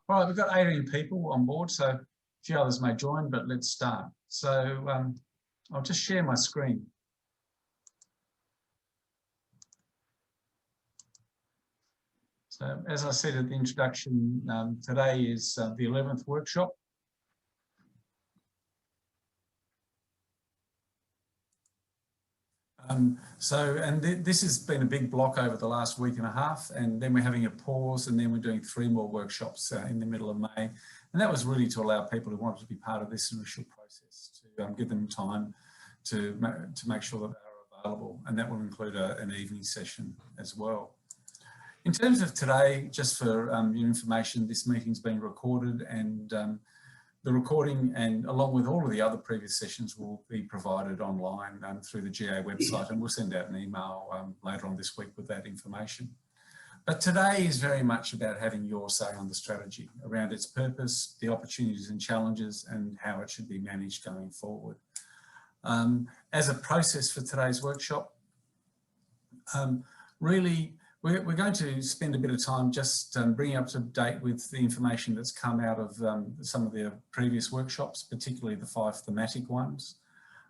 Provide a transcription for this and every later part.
All right, we've got 18 people on board, so a few others may join, but let's start. So I'll just share my screen. So as I said at the introduction, today is the 11th workshop. This has been a big block over the last week and a half, and then we're having a pause, and then we're doing 3 more workshops in the middle of May. And that was really to allow people who wanted to be part of this initial process to give them time to make sure that they're available, and that will include an evening session as well. In terms of today, just for your information, this meeting's been recorded, and the recording, and along with all of the other previous sessions, will be provided online through the GA website, and we'll send out an email later on this week with that information. But today is very much about having your say on the strategy, around its purpose, the opportunities and challenges, and how it should be managed going forward. As a process for today's workshop, really, we're going to spend a bit of time just bringing up to date with the information that's come out of some of the previous workshops, particularly the 5 thematic ones.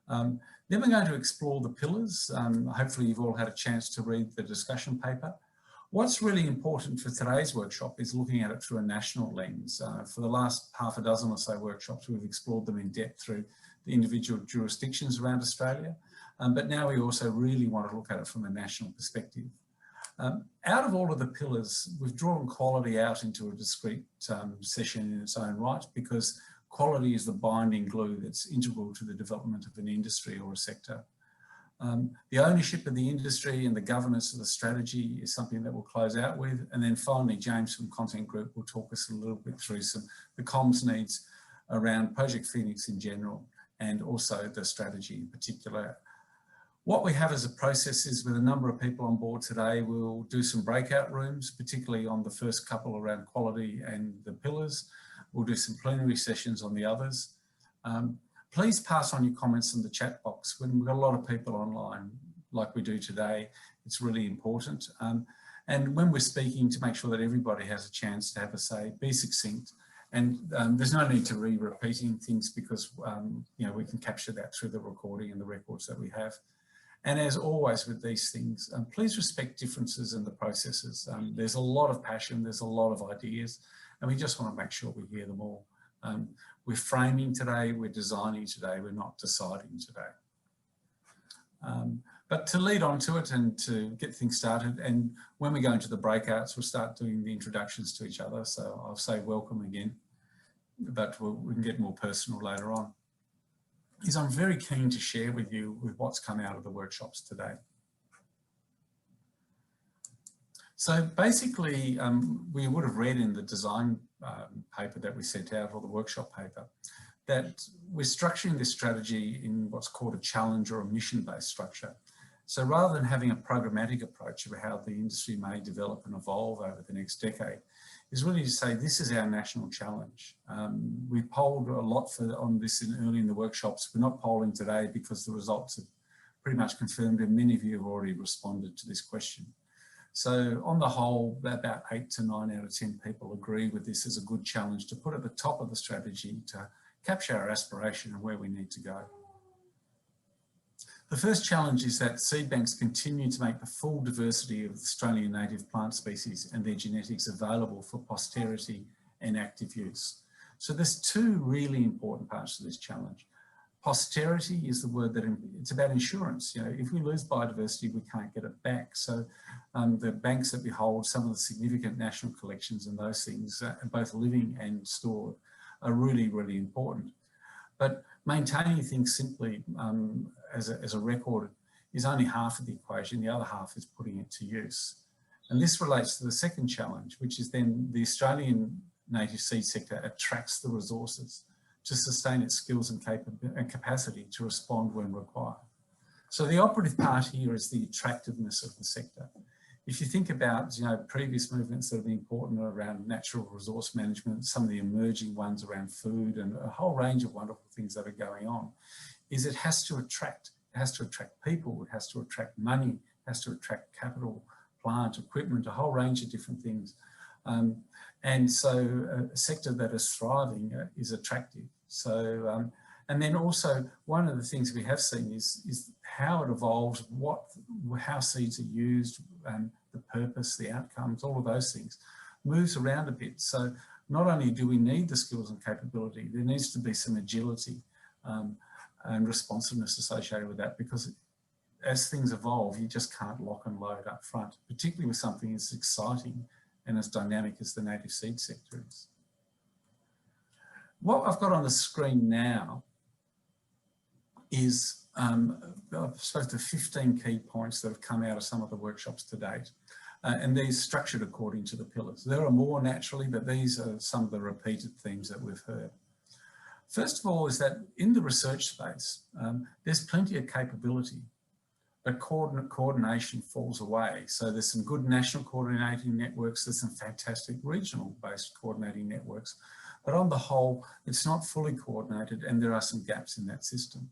Then we're going to explore the pillars. Hopefully you've all had a chance to read the discussion paper. What's really important for today's workshop is looking at it through a national lens. For the last half a dozen or so workshops, we've explored them in depth through the individual jurisdictions around Australia. But now we also really want to look at it from a national perspective. Out of all of the pillars, we've drawn quality out into a discrete session in its own right, because quality is the binding glue that's integral to the development of an industry or a sector. The ownership of the industry and the governance of the strategy is something that we'll close out with. And then finally, James from Content Group will talk us a little bit through the comms needs around Project Phoenix in general, and also the strategy in particular. What we have as a process is, with a number of people on board today, we'll do some breakout rooms, particularly on the first couple around quality and the pillars. We'll do some plenary sessions on the others. Please pass on your comments in the chat box. When we've got a lot of people online, like we do today, it's really important. And when we're speaking, to make sure that everybody has a chance to have a say, be succinct. And there's no need to repeating things, because you know, we can capture that through the recording and the records that we have. And as always with these things, please respect differences in the processes. There's a lot of passion, there's a lot of ideas, and we just want to make sure we hear them all. We're framing today, we're designing today, we're not deciding today. But to lead on to it and to get things started, and when we go into the breakouts, we'll start doing the introductions to each other. So I'll say welcome again, but we can get more personal later on. I'm very keen to share with you what's come out of the workshops today. So basically, we would have read in the design paper that we sent out, or the workshop paper, that we're structuring this strategy in what's called a challenge or a mission-based structure. So rather than having a programmatic approach of how the industry may develop and evolve over the next decade, is really to say this is our national challenge. We polled a lot on this early in the workshops. We're not polling today because the results have pretty much confirmed, and many of you have already responded to this question. So on the whole, about 8 to 9 out of 10 people agree with this as a good challenge to put at the top of the strategy to capture our aspiration and where we need to go. The first challenge is that seed banks continue to make the full diversity of Australian native plant species and their genetics available for posterity and active use. So there's 2 really important parts to this challenge. Posterity is the word that it's about insurance. You know, if we lose biodiversity, we can't get it back. So the banks that we hold, some of the significant national collections and those things, both living and stored, are really, really important. But maintaining things simply as a record is only half of the equation. The other half is putting it to use. And this relates to the second challenge, which is then the Australian native seed sector attracts the resources to sustain its skills and capacity to respond when required. So the operative part here is the attractiveness of the sector. If you think about, you know, previous movements that have been important around natural resource management, some of the emerging ones around food, and a whole range of wonderful things that are going on, is it has to attract. It has to attract people, it has to attract money, it has to attract capital, plant, equipment, a whole range of different things. And And so a sector that is thriving is attractive. So, and then also one of the things we have seen is how it evolves, how seeds are used, the purpose, the outcomes, all of those things moves around a bit. So not only do we need the skills and capability, there needs to be some agility and responsiveness associated with that, because as things evolve, you just can't lock and load up front, particularly with something as exciting and as dynamic as the native seed sector is. What I've got on the screen now is, I suppose, the 15 key points that have come out of some of the workshops to date. And these structured according to the pillars. There are more naturally, but these are some of the repeated themes that we've heard. First of all is that in the research space, there's plenty of capability, but coordination falls away. So there's some good national coordinating networks, there's some fantastic regional-based coordinating networks, but on the whole, it's not fully coordinated and there are some gaps in that system.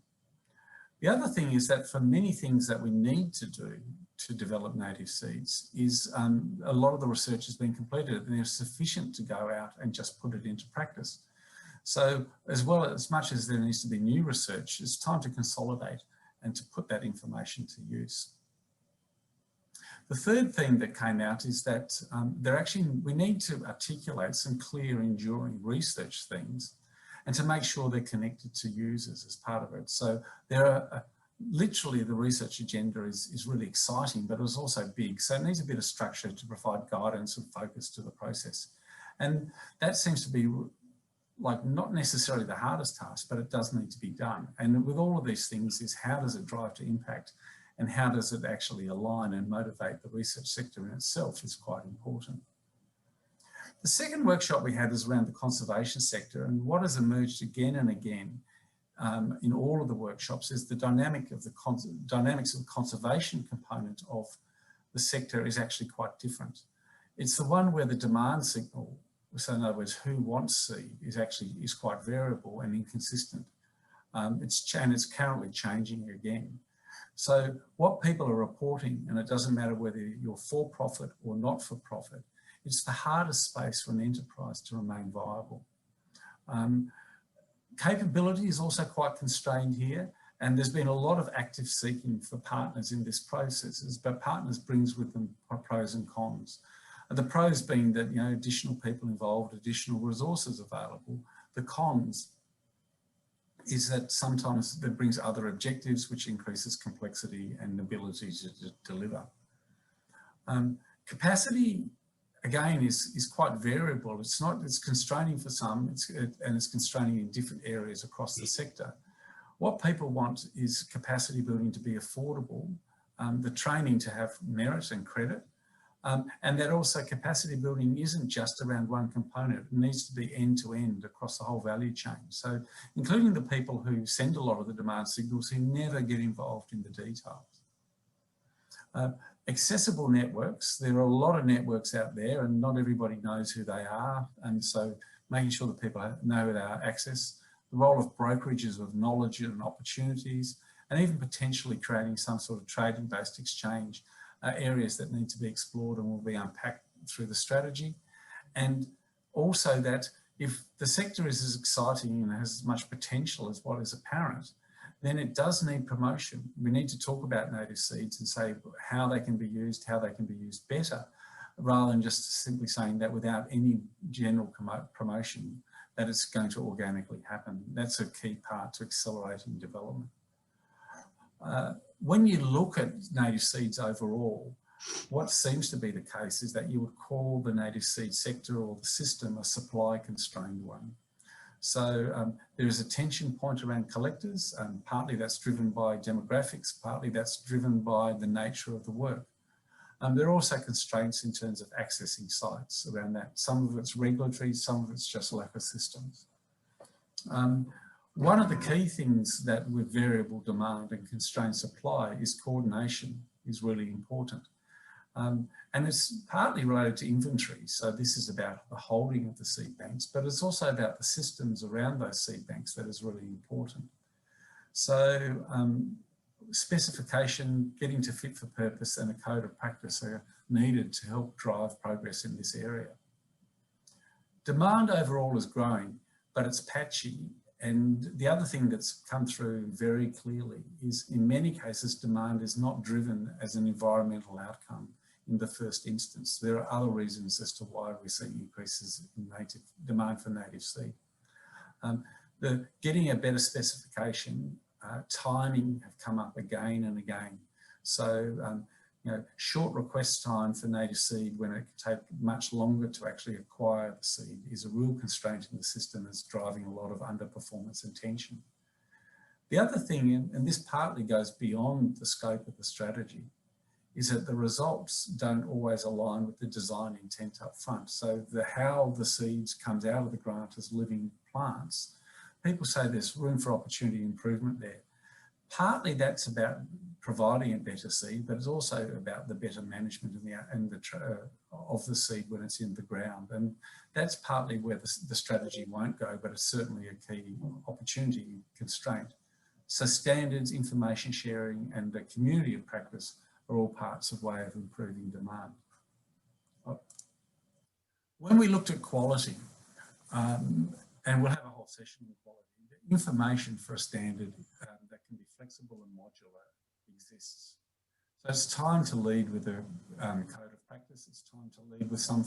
The other thing is that for many things that we need to do to develop native seeds is a lot of the research has been completed and they're sufficient to go out and just put it into practice. So as much as there needs to be new research, it's time to consolidate and to put that information to use. The third thing that came out is that we need to articulate some clear, enduring research things and to make sure they're connected to users as part of it. So there are literally the research agenda is really exciting, but it's also big. So it needs a bit of structure to provide guidance and focus to the process. And that seems to be like not necessarily the hardest task, but it does need to be done. And with all of these things is how does it drive to impact and how does it actually align and motivate the research sector in itself is quite important. The second workshop we had is around the conservation sector, and what has emerged again and again in all of the workshops is the dynamics of the conservation component of the sector is actually quite different. It's the one where the demand signal, so in other words, who wants seed, is quite variable and inconsistent. It's currently changing again. So what people are reporting, and it doesn't matter whether you're for profit or not for profit, it's the hardest space for an enterprise to remain viable. Capability is also quite constrained here, and there's been a lot of active seeking for partners in this process, but partners brings with them pros and cons. The pros being that, you know, additional people involved, additional resources available. The cons is that sometimes that brings other objectives, which increases complexity and ability to deliver. Capacity, again, is quite variable. It's constraining for some, and it's constraining in different areas across the sector. What people want is capacity building to be affordable, the training to have merit and credit, and that also capacity building isn't just around one component. It needs to be end-to-end across the whole value chain. So including the people who send a lot of the demand signals who never get involved in the details. Accessible networks, there are a lot of networks out there and not everybody knows who they are. And so making sure that people know their access, the role of brokerages of knowledge and opportunities, and even potentially creating some sort of trading-based exchange areas that need to be explored and will be unpacked through the strategy. And also that if the sector is as exciting and has as much potential as what is apparent, then it does need promotion. We need to talk about native seeds and say how they can be used better, rather than just simply saying that without any general promotion, that it's going to organically happen. That's a key part to accelerating development. When you look at native seeds overall, what seems to be the case is that you would call the native seed sector or the system a supply constrained one. So there is a tension point around collectors, and partly that's driven by demographics, partly that's driven by the nature of the work. There are also constraints in terms of accessing sites around that. Some of it's regulatory, some of it's just lack of systems. One of the key things that with variable demand and constrained supply is coordination is really important. And it's partly related to inventory. So this is about the holding of the seed banks, but it's also about the systems around those seed banks that is really important. So specification, getting to fit for purpose, and a code of practice are needed to help drive progress in this area. Demand overall is growing, but it's patchy. And the other thing that's come through very clearly is in many cases, demand is not driven as an environmental outcome in the first instance. There are other reasons as to why we're seeing increases in demand for native seed. Getting a better specification, timing have come up again and again. So, short request time for native seed when it can take much longer to actually acquire the seed is a real constraint in the system that's driving a lot of underperformance and tension. The other thing, and this partly goes beyond the scope of the strategy, is that the results don't always align with the design intent up front. So how the seeds comes out of the grant as living plants, people say there's room for opportunity improvement there. Partly that's about providing a better seed, but it's also about the better management of the seed when it's in the ground. And that's partly where the strategy won't go, but it's certainly a key opportunity constraint. So standards, information sharing, and the community of practice are all parts of way of improving demand. When we looked at quality, and we'll have a whole session on quality, the information for a standard that can be flexible and modular exists. So it's time to lead with a code of practice, it's time to lead with some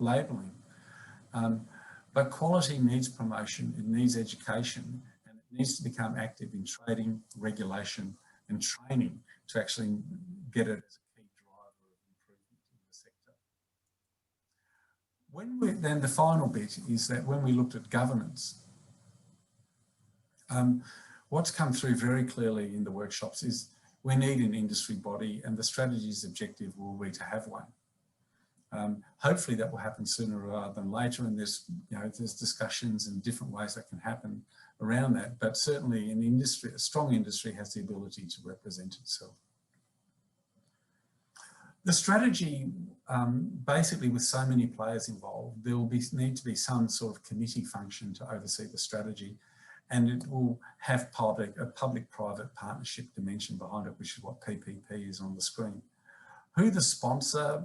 labelling. But quality needs promotion, it needs education, and it needs to become active in trading, regulation and training to actually get it as a key driver of improvement in the sector. Then the final bit is that when we looked at governance, what's come through very clearly in the workshops is we need an industry body, and the strategy's objective will be to have one. Hopefully that will happen sooner rather than later, and there's discussions and different ways that can happen around that, but certainly an industry, a strong industry, has the ability to represent itself. The strategy, basically with so many players involved, there will need to be some sort of committee function to oversee the strategy, and it will have a public-private partnership dimension behind it, which is what PPP is on the screen. Who the sponsor,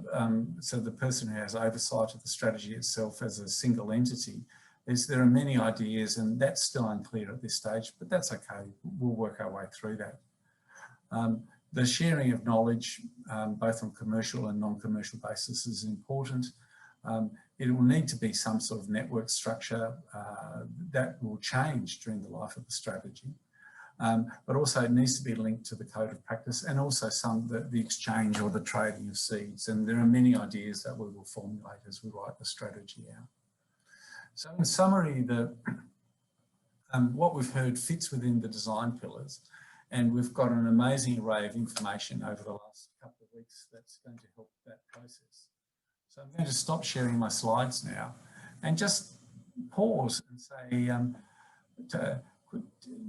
so the person who has oversight of the strategy itself as a single entity, there are many ideas, and that's still unclear at this stage, but that's okay. We'll work our way through that. The sharing of knowledge, both on commercial and non-commercial basis, is important. It will need to be some sort of network structure that will change during the life of the strategy. But also it needs to be linked to the code of practice and also the exchange or the trading of seeds. And there are many ideas that we will formulate as we write the strategy out. So in summary, what we've heard fits within the design pillars, and we've got an amazing array of information over the last couple of weeks that's going to help that process. So I'm going to stop sharing my slides now and just pause and say,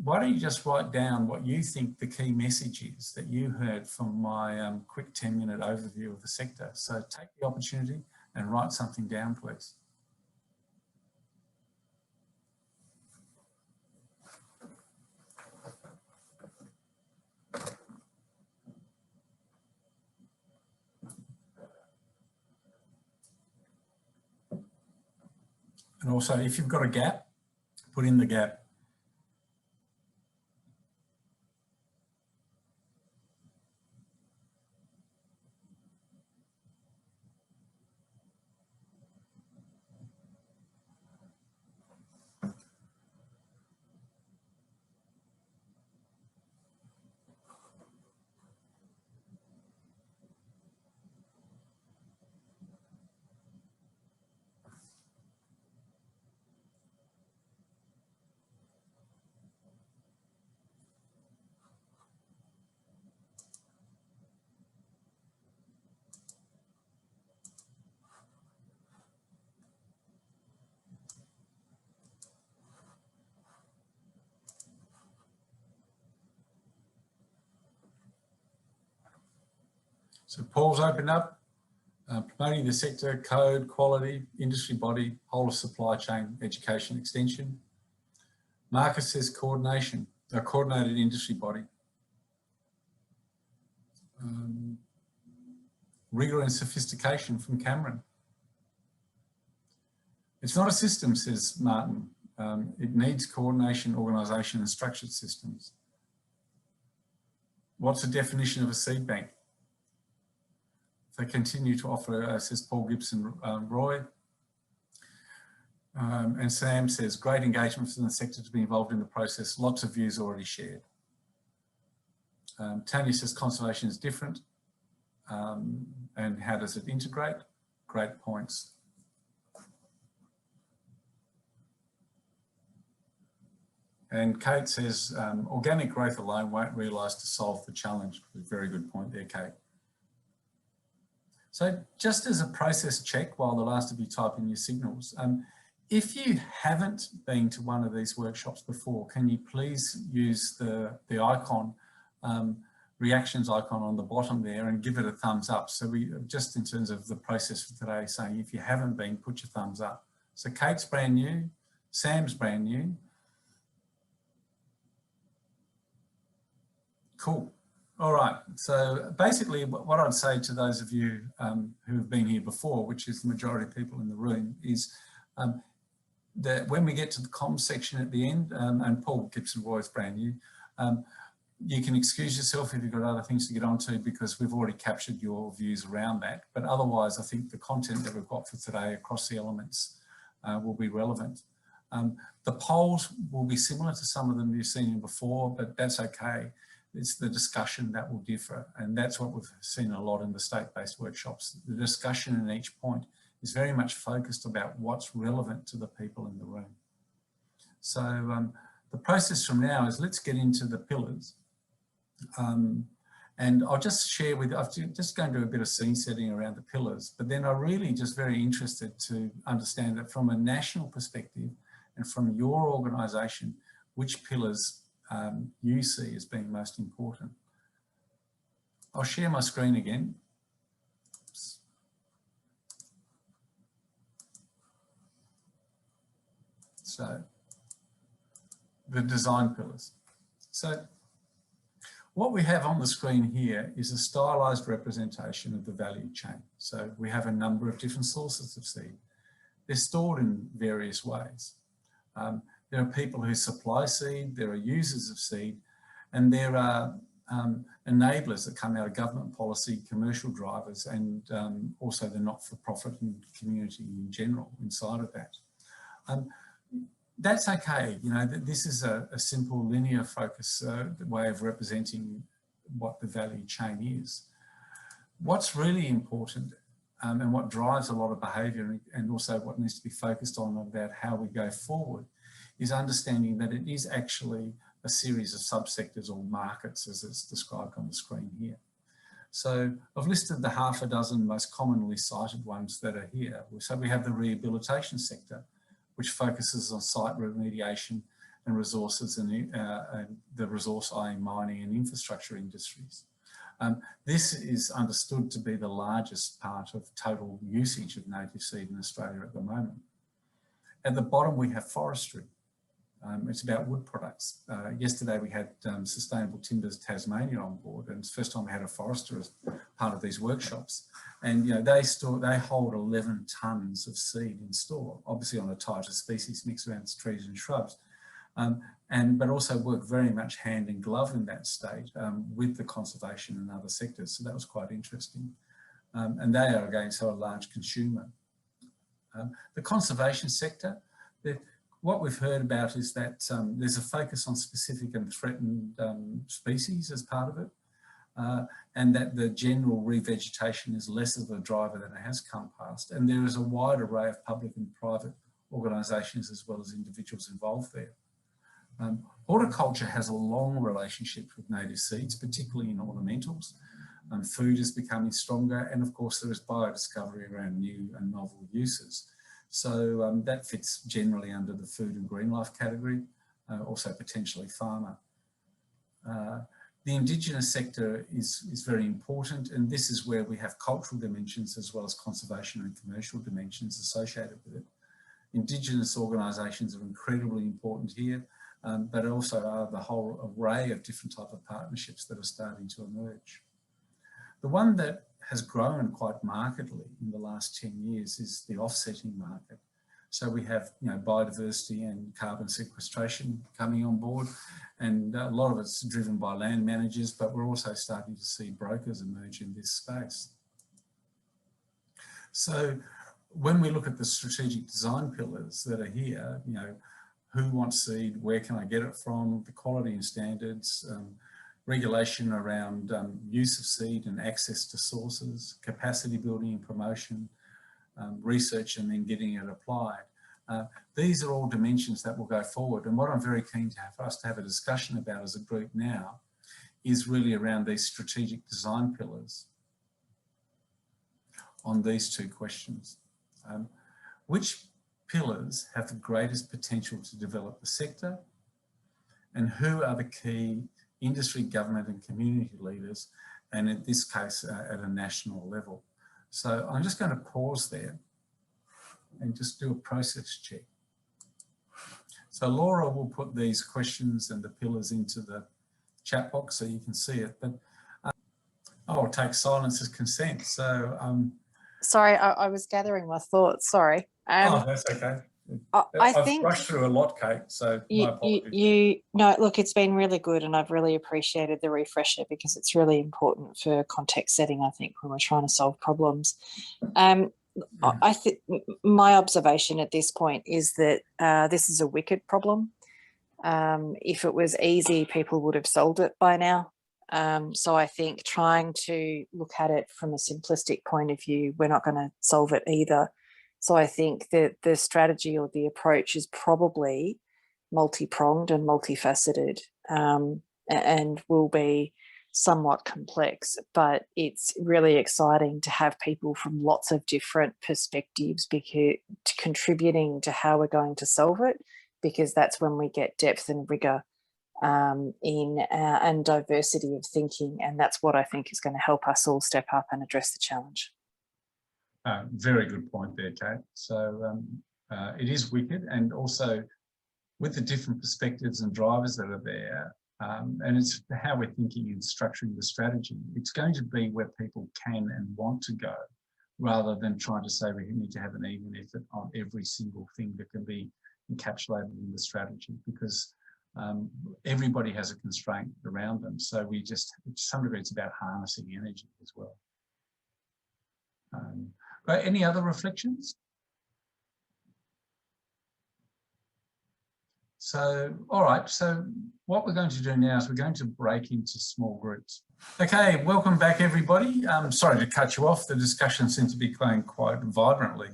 why don't you just write down what you think the key message is that you heard from my quick 10-minute overview of the sector. So take the opportunity and write something down, please. And also, if you've got a gap, put in the gap. So Paul's opened up, promoting the sector, code, quality, industry body, whole of supply chain, education, extension. Marcus says coordination, a coordinated industry body. Rigour and sophistication from Cameron. It's not a system, says Martin. It needs coordination, organisation and structured systems. What's the definition of a seed bank? They continue to offer, says Paul Gibson Roy. And Sam says, great engagement within the sector to be involved in the process. Lots of views already shared. Tanya says conservation is different. And how does it integrate? Great points. And Kate says, organic growth alone won't realise to solve the challenge. Very good point there, Kate. So just as a process check, while the last of you type in your signals, if you haven't been to one of these workshops before, can you please use the icon, reactions icon on the bottom there and give it a thumbs up. So we, just in terms of the process for today, saying if you haven't been, put your thumbs up. So Kate's brand new, Sam's brand new. Cool. All right. So basically what I'd say to those of you who have been here before, which is the majority of people in the room, is that when we get to the comms section at the end, and Paul Gibson Roy is brand new, you can excuse yourself if you've got other things to get onto because we've already captured your views around that. But otherwise, I think the content that we've got for today across the elements will be relevant. The polls will be similar to some of them you've seen before, but that's okay. It's the discussion that will differ. And that's what we've seen a lot in the state-based workshops. The discussion in each point is very much focused about what's relevant to the people in the room. So the process from now is let's get into the pillars. And I'll just share with you, I'm just going to do a bit of scene setting around the pillars, but then I'm really just very interested to understand that from a national perspective and from your organisation, which pillars you see as being most important. I'll share my screen again. Oops. So, the design pillars. So, what we have on the screen here is a stylised representation of the value chain. So we have a number of different sources of seed. They're stored in various ways. There are people who supply seed, there are users of seed, and there are enablers that come out of government policy, commercial drivers, and also the not-for-profit and community in general inside of that. That's okay, you know, this is a simple linear focus way of representing what the value chain is. What's really important and what drives a lot of behaviour and also what needs to be focused on about how we go forward is understanding that it is actually a series of subsectors or markets as it's described on the screen here. So I've listed the half a dozen most commonly cited ones that are here. So we have the rehabilitation sector, which focuses on site remediation and resources and the resource, i.e. mining and infrastructure industries. This is understood to be the largest part of total usage of native seed in Australia at the moment. At the bottom, we have forestry. It's about wood products. Yesterday we had Sustainable Timbers Tasmania on board, and it's the first time we had a forester as part of these workshops. And you know, they hold 11 tonnes of seed in store, obviously on a tighter species mix around trees and shrubs, but also work very much hand in glove in that state with the conservation and other sectors. So that was quite interesting. And they are again so a large consumer. The conservation sector, what we've heard about is that there's a focus on specific and threatened species as part of it, and that the general revegetation is less of a driver than it has come past. And there is a wide array of public and private organisations as well as individuals involved there. Horticulture has a long relationship with native seeds, particularly in ornamentals. Food is becoming stronger, and of course there is biodiscovery around new and novel uses. So that fits generally under the food and green life category, also potentially pharma. The Indigenous sector is very important, and this is where we have cultural dimensions as well as conservation and commercial dimensions associated with it. Indigenous organisations are incredibly important here, but also are the whole array of different type of partnerships that are starting to emerge. The one that has grown quite markedly in the last 10 years is the offsetting market. So we have, biodiversity and carbon sequestration coming on board, and a lot of it's driven by land managers, but we're also starting to see brokers emerge in this space. So when we look at the strategic design pillars that are here, who wants seed, where can I get it from, the quality and standards, regulation around use of seed and access to sources, capacity building and promotion, research and then getting it applied. These are all dimensions that will go forward. And what I'm very keen for us to have a discussion about as a group now is really around these strategic design pillars on these two questions. Which pillars have the greatest potential to develop the sector, and who are the key industry, government and community leaders, and in this case at a national level. So I'm just going to pause there and just do a process check. So Laura will put these questions and the pillars into the chat box so you can see it, but I'll take silence as consent. So sorry, I was gathering my thoughts, sorry. Oh, that's okay. I've rushed through a lot, Kate, so my apologies. No, look, it's been really good, and I've really appreciated the refresher because it's really important for context setting, I think, when we're trying to solve problems. I think my observation at this point is that this is a wicked problem. If it was easy, people would have solved it by now. So I think trying to look at it from a simplistic point of view, we're not going to solve it either. So I think that the strategy or the approach is probably multi-pronged and multifaceted, and will be somewhat complex, but it's really exciting to have people from lots of different perspectives contributing to how we're going to solve it, because that's when we get depth and rigor and diversity of thinking, and that's what I think is going to help us all step up and address the challenge. Very good point there, Kate. So it is wicked, and also with the different perspectives and drivers that are there, and it's how we're thinking and structuring the strategy. It's going to be where people can and want to go, rather than trying to say we need to have an even effort on every single thing that can be encapsulated in the strategy, because everybody has a constraint around them. So we just, to some degree, it's about harnessing energy as well. Any other reflections? So, all right, so what we're going to do now is we're going to break into small groups. Okay, welcome back everybody. Sorry to cut you off, the discussion seemed to be going quite vibrantly.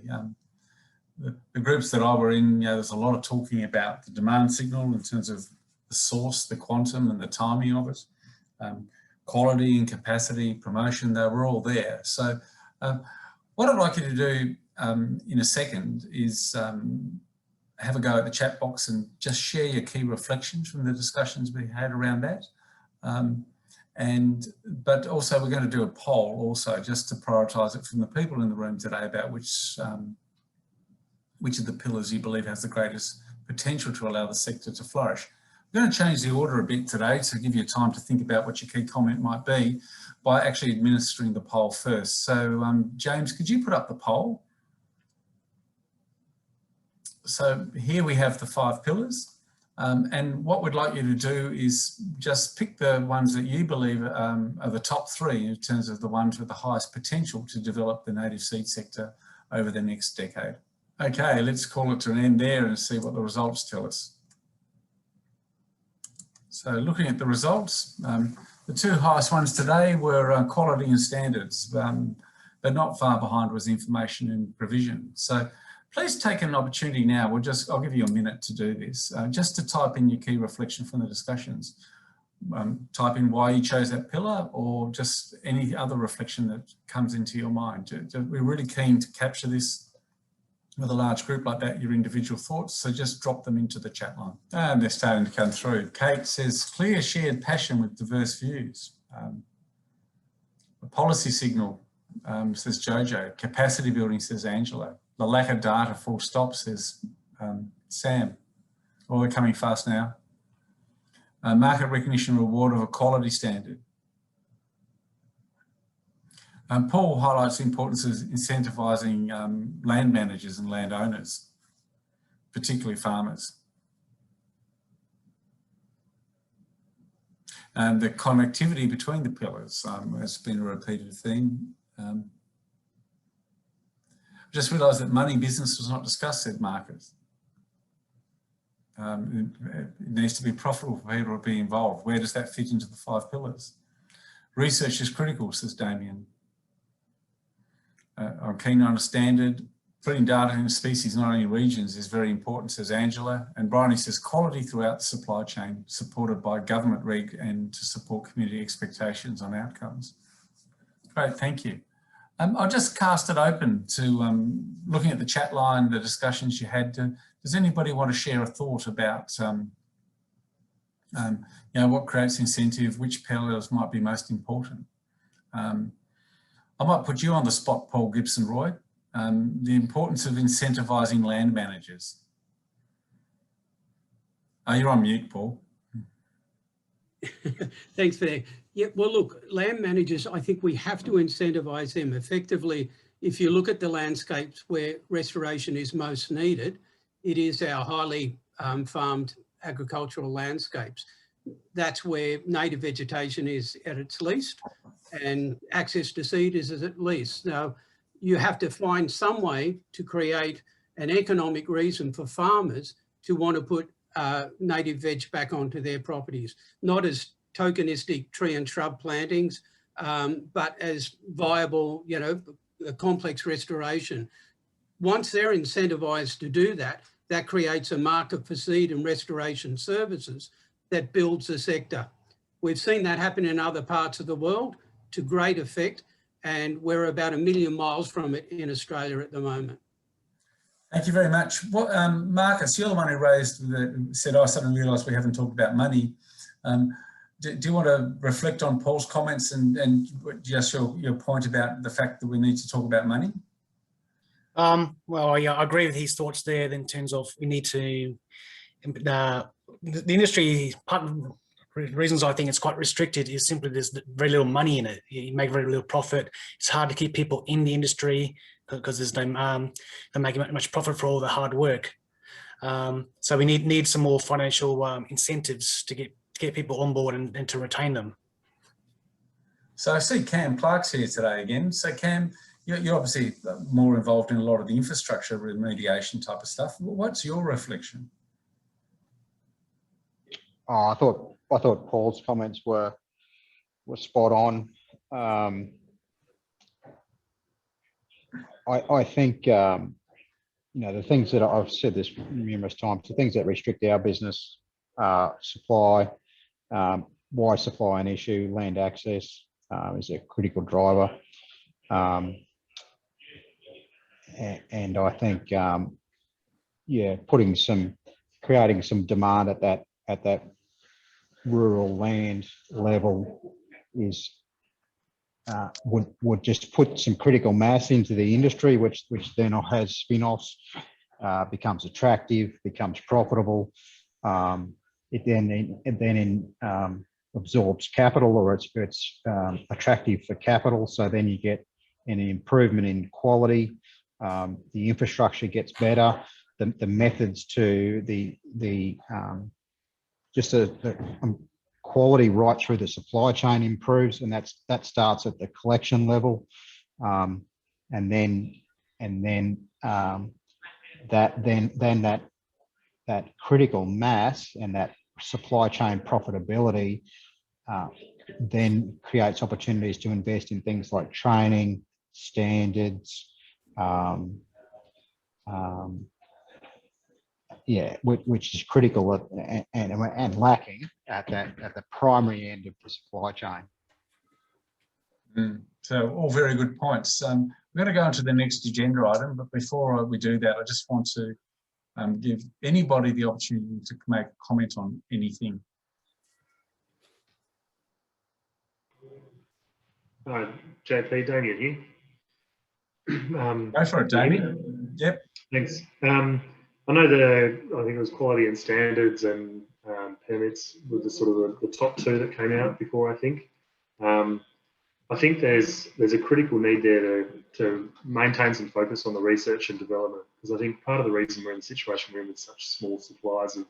The groups that I were in, there's a lot of talking about the demand signal in terms of the source, the quantum and the timing of it, quality and capacity, promotion, they were all there. So what I'd like you to do in a second is have a go at the chat box and just share your key reflections from the discussions we had around that. But also we're going to do a poll also just to prioritise it from the people in the room today about which of the pillars you believe has the greatest potential to allow the sector to flourish. I'm going to change the order a bit today to give you time to think about what your key comment might be by actually administering the poll first. So James, could you put up the poll? So here we have the 5 pillars, and what we'd like you to do is just pick the ones that you believe are the top 3 in terms of the ones with the highest potential to develop the native seed sector over the next decade. Okay, let's call it to an end there and see what the results tell us. So looking at the results, the 2 highest ones today were quality and standards, but not far behind was information and provision. So please take an opportunity now, I'll give you a minute to do this, just to type in your key reflection from the discussions. Type in why you chose that pillar, or just any other reflection that comes into your mind. We're really keen to capture this with a large group like that, your individual thoughts, so just drop them into the chat line. And they're starting to come through. Kate says, clear shared passion with diverse views. A policy signal, says Jojo. Capacity building, says Angela. The lack of data, full stop, says Sam. Oh, we're coming fast now. Market recognition reward of a quality standard. Paul highlights the importance of incentivising land managers and landowners. particularly farmers. And the connectivity between the pillars has been a repeated theme. I just realised that money business was not discussed, said Marcus. It needs to be profitable for people to be involved. Where does that fit into the 5 pillars? Research is critical, says Damien. I'm keen to understand it. Putting data into species, not only regions, is very important, says Angela. And Bryony says quality throughout the supply chain, supported by government reg and to support community expectations on outcomes. Great, thank you. I'll just cast it open to looking at the chat line, the discussions you had. Does anybody want to share a thought about you know, what creates incentive, which pillars might be most important? I might put you on the spot, Paul Gibson-Roy. The importance of incentivising land managers. Oh, you're on mute, Paul. Thanks for that. Yeah, well, look, land managers, I think we have to incentivise them effectively. If you look at the landscapes where restoration is most needed, it is our highly farmed agricultural landscapes. That's where native vegetation is at its least and access to seed is at least. Now, you have to find some way to create an economic reason for farmers to want to put native veg back onto their properties, not as tokenistic tree and shrub plantings, but as viable, you know, complex restoration. Once they're incentivised to do that, that creates a market for seed and restoration services that builds the sector. We've seen that happen in other parts of the world to great effect, and we're about 1 million miles from it in Australia at the moment. Thank you very much. What, Marcus, you're the one who said, I suddenly realised we haven't talked about money. Do you want to reflect on Paul's comments and just your point about the fact that we need to talk about money? Well, yeah, I agree with his thoughts there in terms of we need to, the industry, part of the reasons I think it's quite restricted is simply there's very little money in it. You make very little profit. It's hard to keep people in the industry because there's no, they're making much profit for all the hard work. So we need some more financial incentives to get people on board and to retain them. So I see Cam Clark's here today again. So Cam, you're obviously more involved in a lot of the infrastructure remediation type of stuff. What's your reflection? Oh, I thought Paul's comments were spot on. I think you know, the things that I've said this numerous times, the things that restrict our business, supply, why supply an issue, land access is a critical driver, and I think yeah, creating some demand at that rural land level is would just put some critical mass into the industry, which then has spin-offs, becomes attractive, becomes profitable. It then absorbs capital, or it's attractive for capital. So then you get an improvement in quality. The infrastructure gets better. The methods to the quality right through the supply chain improves, and that starts at the collection level, and then that critical mass and that supply chain profitability then creates opportunities to invest in things like training, standards, yeah, which is critical and lacking at the primary end of the supply chain. So all very good points. We're going to go on to the next agenda item, but before we do that, I just want to give anybody the opportunity to make a comment on anything. JP, Damien here. Go for it, Damien. Yep. Thanks. I know I think it was quality and standards and permits were the sort of the top two that came out before, I think. I I think there's a critical need there to maintain some focus on the research and development, because I think part of the reason we're in the situation we're in with such small supplies of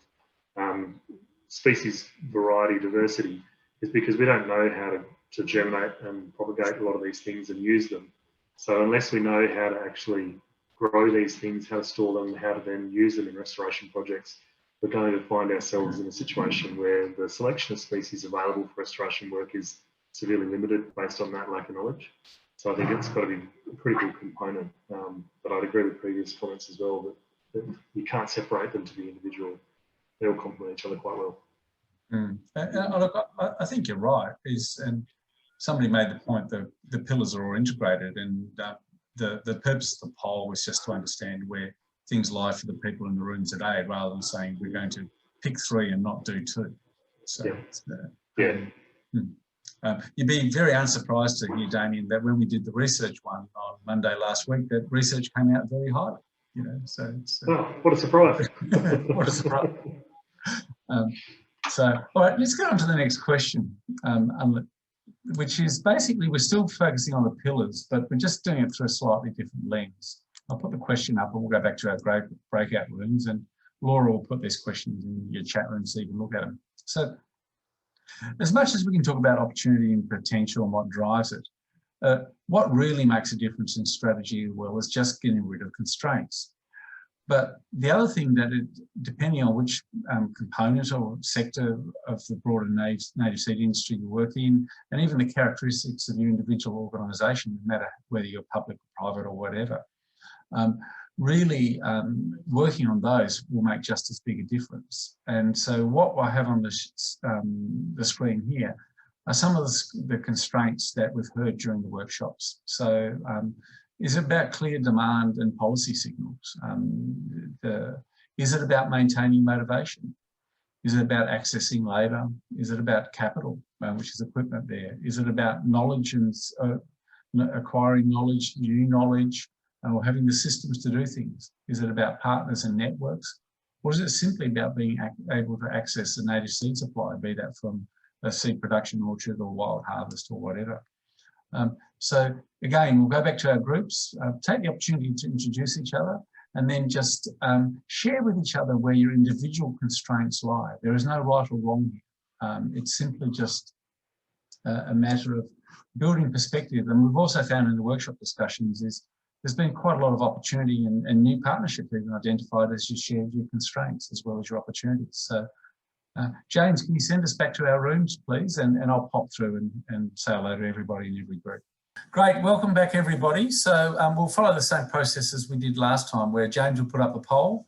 species variety diversity is because we don't know how to germinate and propagate a lot of these things and use them. So unless we know how to actually grow these things, how to store them, how to then use them in restoration projects, we're going to find ourselves in a situation where the selection of species available for restoration work is severely limited based on that lack of knowledge. So I think it's got to be a critical component. But I'd agree with previous comments as well that you can't separate them to be individual. They all complement each other quite well. Look, I think you're right. And somebody made the point that the pillars are all integrated, and the purpose of the poll was just to understand where things lie for the people in the room today, rather than saying we're going to pick 3 and not do 2. So you'd be very unsurprised to hear, Damien, that when we did the research one on Monday last week, that research came out very highly. You know, so it's, oh, what a surprise! what a surprise. So, all right, let's go on to the next question, which is basically we're still focusing on the pillars, but we're just doing it through a slightly different lens. I'll put the question up and we'll go back to our breakout rooms, and Laura will put these questions in your chat room so you can look at them. So as much as we can talk about opportunity and potential and what drives it, what really makes a difference in strategy, well, is just getting rid of constraints. But the other thing that depending on which component or sector of the broader native seed industry you work in, and even the characteristics of your individual organisation, no matter whether you're public or private or whatever, really working on those will make just as big a difference. And so what I have on the screen here are some of the constraints that we've heard during the workshops. So is it about clear demand and policy signals? Is it about maintaining motivation? Is it about accessing labour? Is it about capital, which is equipment there? Is it about knowledge and acquiring knowledge, new knowledge, or having the systems to do things? Is it about partners and networks? Or is it simply about being able to access a native seed supply, be that from a seed production orchard or wild harvest or whatever? So again, we'll go back to our groups, take the opportunity to introduce each other, and then just share with each other where your individual constraints lie. There is no right or wrong here. It's simply just a matter of building perspective. And we've also found in the workshop discussions is there's been quite a lot of opportunity and new partnerships even identified as you shared your constraints as well as your opportunities. So James, can you send us back to our rooms, please? And I'll pop through and say hello to everybody in every group. Great, welcome back everybody. So we'll follow the same process as we did last time, where James will put up a poll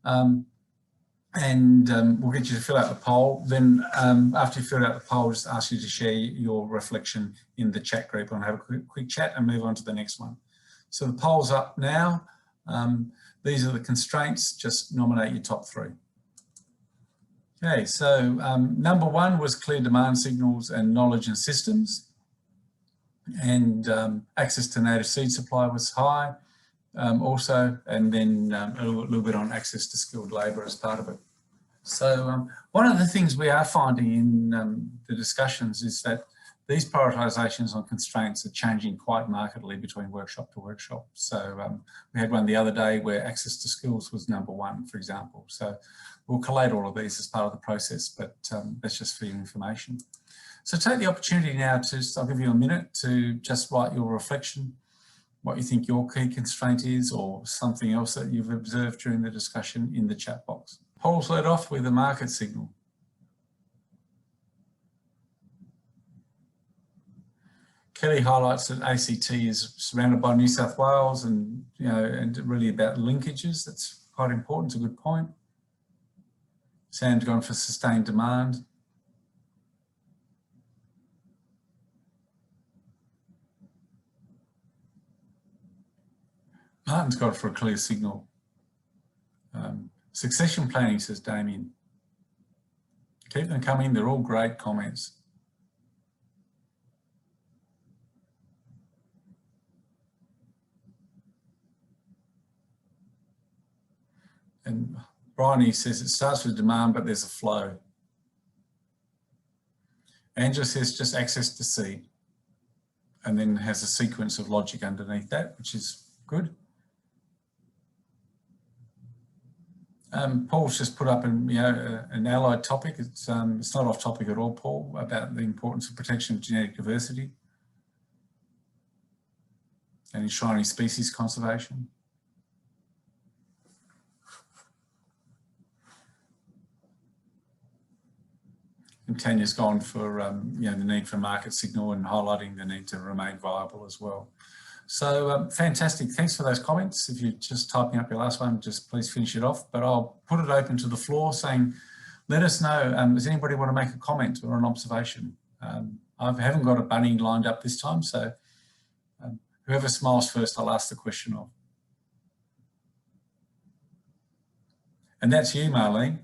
and we'll get you to fill out the poll. Then after you fill out the poll, we'll just ask you to share your reflection in the chat group and have a quick chat and move on to the next one. So the poll's up now. These are the constraints, just nominate your top 3. Okay, so number 1 was clear demand signals and knowledge and systems. And access to native seed supply was high also, and then a little bit on access to skilled labour as part of it. So one of the things we are finding in the discussions is that these prioritisations on constraints are changing quite markedly between workshop to workshop. So we had one the other day where access to skills was number 1, for example. So we'll collate all of these as part of the process, but that's just for your information. So take the opportunity now to, I'll give you a minute to just write your reflection, what you think your key constraint is, or something else that you've observed during the discussion in the chat box. Paul's led off with a market signal. Kelly highlights that ACT is surrounded by New South Wales and, you know, and really about linkages. That's quite important, it's a good point. Sam's gone for sustained demand. Martin's got it for a clear signal. Succession planning, says Damien. Keep them coming, they're all great comments. And Bryony says it starts with demand, but there's a flow. Angela says just access to seed. and then has a sequence of logic underneath that, which is good. Paul's just put up an allied topic. It's not off topic at all, Paul, about the importance of protection of genetic diversity and enshrining species conservation. And Tanya's gone for the need for market signal and highlighting the need to remain viable as well. So fantastic. Thanks for those comments. If you're just typing up your last one, just please finish it off. But I'll put it open to the floor saying, let us know, does anybody want to make a comment or an observation? I haven't got a bunny lined up this time, so whoever smiles first, I'll ask the question of. And that's you, Marlene.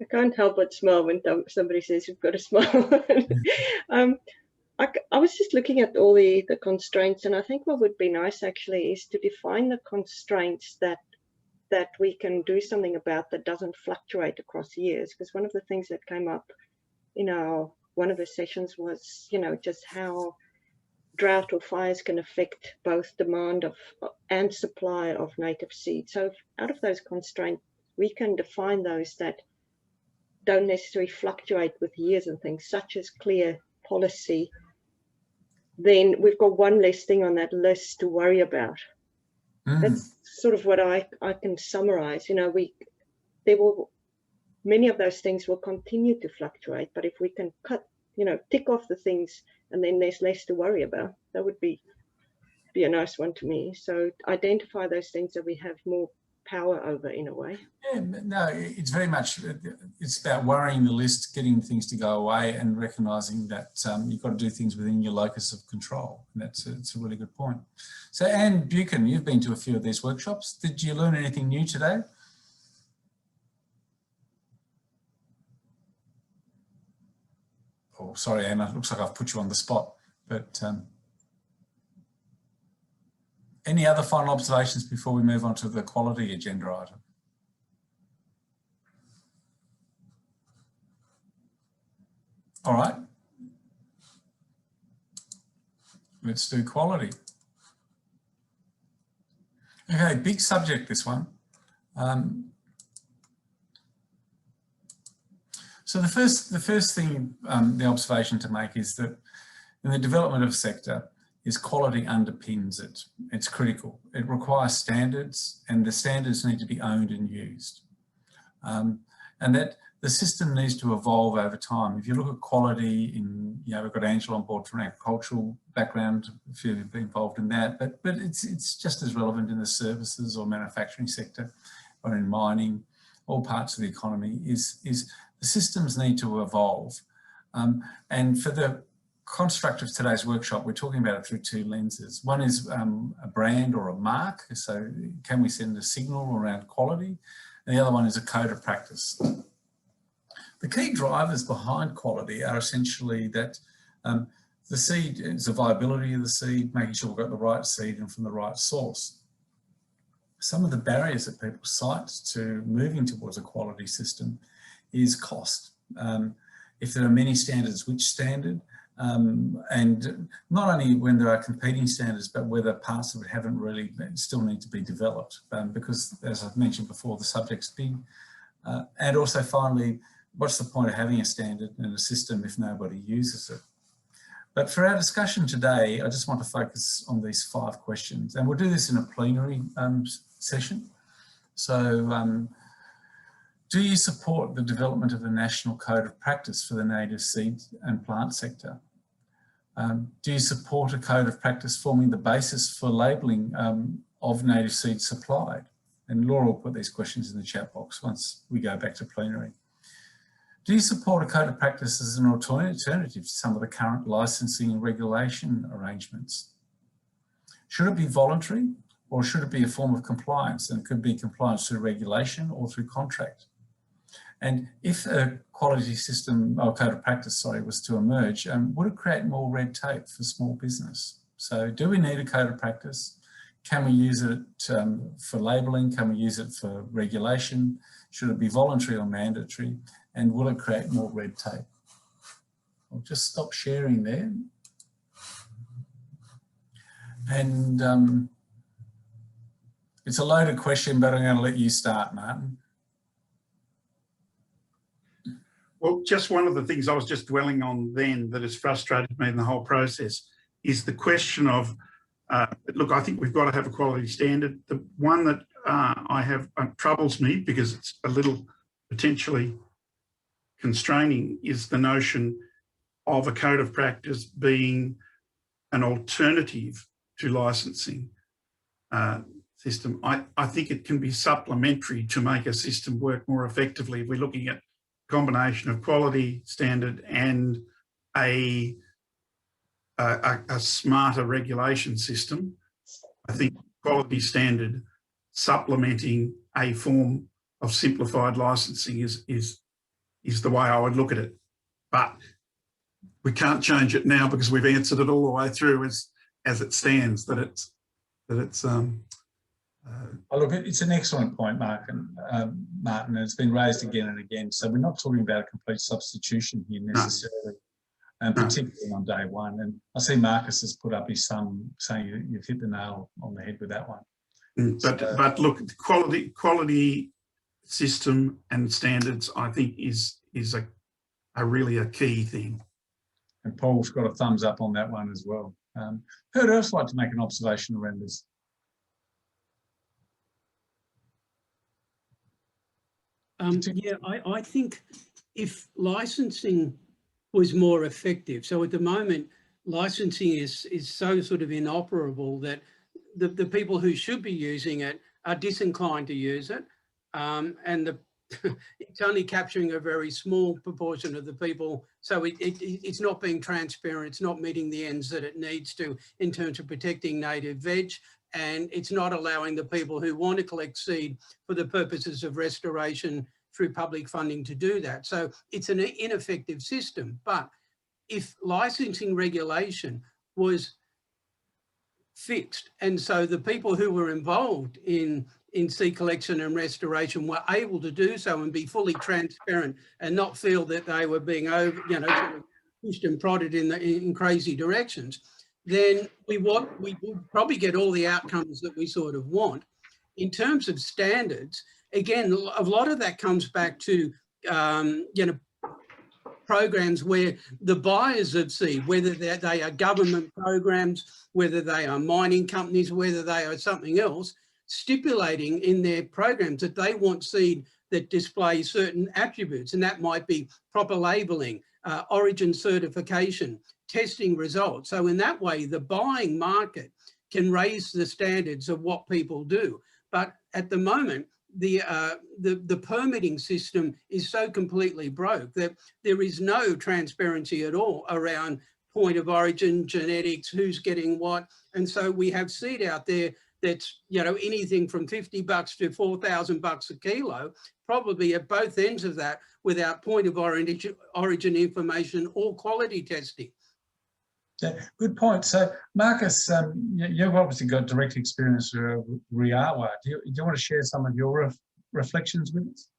I can't help but smile when somebody says you've got a smile. I was just looking at all the constraints, and I think what would be nice actually is to define the constraints that we can do something about that doesn't fluctuate across years. Because one of the things that came up in one of the sessions was, just how drought or fires can affect both demand and supply of native seed. So out of those constraints, we can define those that don't necessarily fluctuate with years and things, such as clear policy. Then we've got one less thing on that list to worry about. That's sort of what I can summarize. Many of those things will continue to fluctuate, but if we can tick off the things and then there's less to worry about, that would be a nice one to me. So identify those things that we have more power over in a way. Yeah, no, it's very much, it's about worrying the list, getting things to go away and recognising that you've got to do things within your locus of control. And it's a really good point. So Anne Buchan, you've been to a few of these workshops. Did you learn anything new today? Oh, sorry, Anne, it looks like I've put you on the spot, but any other final observations before we move on to the quality agenda item? All right. Let's do quality. Okay, big subject, this one. So the first thing, the observation to make is that in the development of a sector, is quality underpins it. It's critical. It requires standards, and the standards need to be owned and used. And that the system needs to evolve over time. If you look at quality we've got Angela on board from an agricultural background, if you've been involved in that, but it's just as relevant in the services or manufacturing sector or in mining, all parts of the economy, is the systems need to evolve. And for the construct of today's workshop, we're talking about it through two lenses. One is a brand or a mark, so can we send a signal around quality? And the other one is a code of practice. The key drivers behind quality are essentially that the seed is the viability of the seed, making sure we've got the right seed and from the right source. Some of the barriers that people cite to moving towards a quality system is cost. If there are many standards, which standard? And not only when there are competing standards, but whether parts of it haven't really still need to be developed, because as I've mentioned before, the subject's big. And also finally, what's the point of having a standard and a system if nobody uses it? But for our discussion today, I just want to focus on these 5 questions, and we'll do this in a plenary session. So do you support the development of a national code of practice for the native seed and plant sector? Do you support a code of practice forming the basis for labelling of native seed supplied? And Laura will put these questions in the chat box once we go back to plenary. Do you support a code of practice as an alternative to some of the current licensing and regulation arrangements? Should it be voluntary, or should it be a form of compliance? And it could be compliance through regulation or through contract. And if a quality system or code of practice, was to emerge, would it create more red tape for small business? So do we need a code of practice? Can we use it for labelling? Can we use it for regulation? Should it be voluntary or mandatory? And will it create more red tape? I'll just stop sharing there. And it's a loaded question, but I'm going to let you start, Martin. Well, just one of the things I was just dwelling on then that has frustrated me in the whole process is the question of, look, I think we've got to have a quality standard. The one that I have troubles me because it's a little potentially constraining is the notion of a code of practice being an alternative to licensing system. I think it can be supplementary to make a system work more effectively. If we're looking at combination of quality standard and a smarter regulation system. I think quality standard supplementing a form of simplified licensing is the way I would look at it. But we can't change it now because we've answered it all the way through as it stands. Look, it's an excellent point, Martin, and it's been raised again and again. So we're not talking about a complete substitution here necessarily, and particularly on day one. And I see Marcus has put up his thumb saying you've hit the nail on the head with that one. But look, quality system and standards, I think, is a really a key thing. And Paul's got a thumbs up on that one as well. Who'd else like to make an observation around this? Yeah, I think if licensing was more effective, so at the moment licensing is so sort of inoperable that the people who should be using it are disinclined to use it, and it's only capturing a very small proportion of the people, so it's not being transparent, it's not meeting the ends that it needs to in terms of protecting native veg, and it's not allowing the people who want to collect seed for the purposes of restoration through public funding to do that. So it's an ineffective system. But if licensing regulation was fixed, and so the people who were involved in seed collection and restoration were able to do so and be fully transparent and not feel that they were being sort of pushed and prodded in crazy directions, then we would probably get all the outcomes that we sort of want. In terms of standards, again, a lot of that comes back to, programs where the buyers of seed, whether they are government programs, whether they are mining companies, whether they are something else, stipulating in their programs that they want seed that displays certain attributes, and that might be proper labelling, origin certification, testing results. So in that way, the buying market can raise the standards of what people do. But at the moment, the permitting system is so completely broke that there is no transparency at all around point of origin, genetics, who's getting what. And so we have seed out there that's, anything from $50 to $4,000 a kilo, probably at both ends of that, without point of origin information or quality testing. Yeah, good point. So, Marcus, you've obviously got direct experience with Riawa. Do you want to share some of your reflections with us?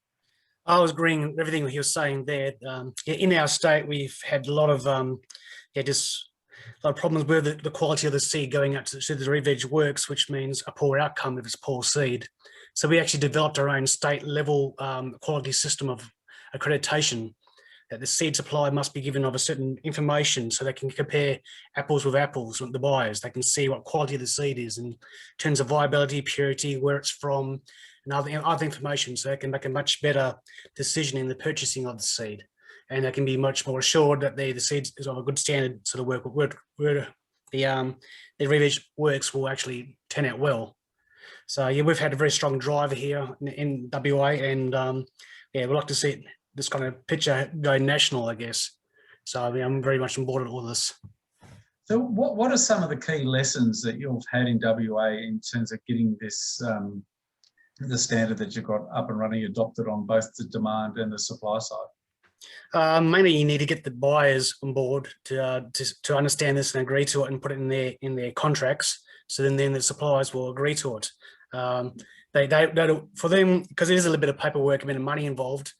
I was agreeing with everything he was saying there. In our state, we've had a lot of problems with the quality of the seed going out to the re-veg works, which means a poor outcome if it's poor seed. So we actually developed our own state level quality system of accreditation, that the seed supply must be given of a certain information so they can compare apples with apples with the buyers. They can see what quality the seed is in terms of viability, purity, where it's from, and other information, so they can make a much better decision in the purchasing of the seed. And they can be much more assured that the seed is of a good standard, so the re-veg works will actually turn out well. So yeah, we've had a very strong driver here in WA, and we'd like to see this kind of picture go national, I guess. So I'm very much on board with all this. So what are some of the key lessons that you've had in WA in terms of getting this, the standard that you've got up and running, adopted on both the demand and the supply side? Mainly you need to get the buyers on board to understand this and agree to it and put it in their contracts. So then the suppliers will agree to it. For them, because it is a little bit of paperwork, a bit of money involved,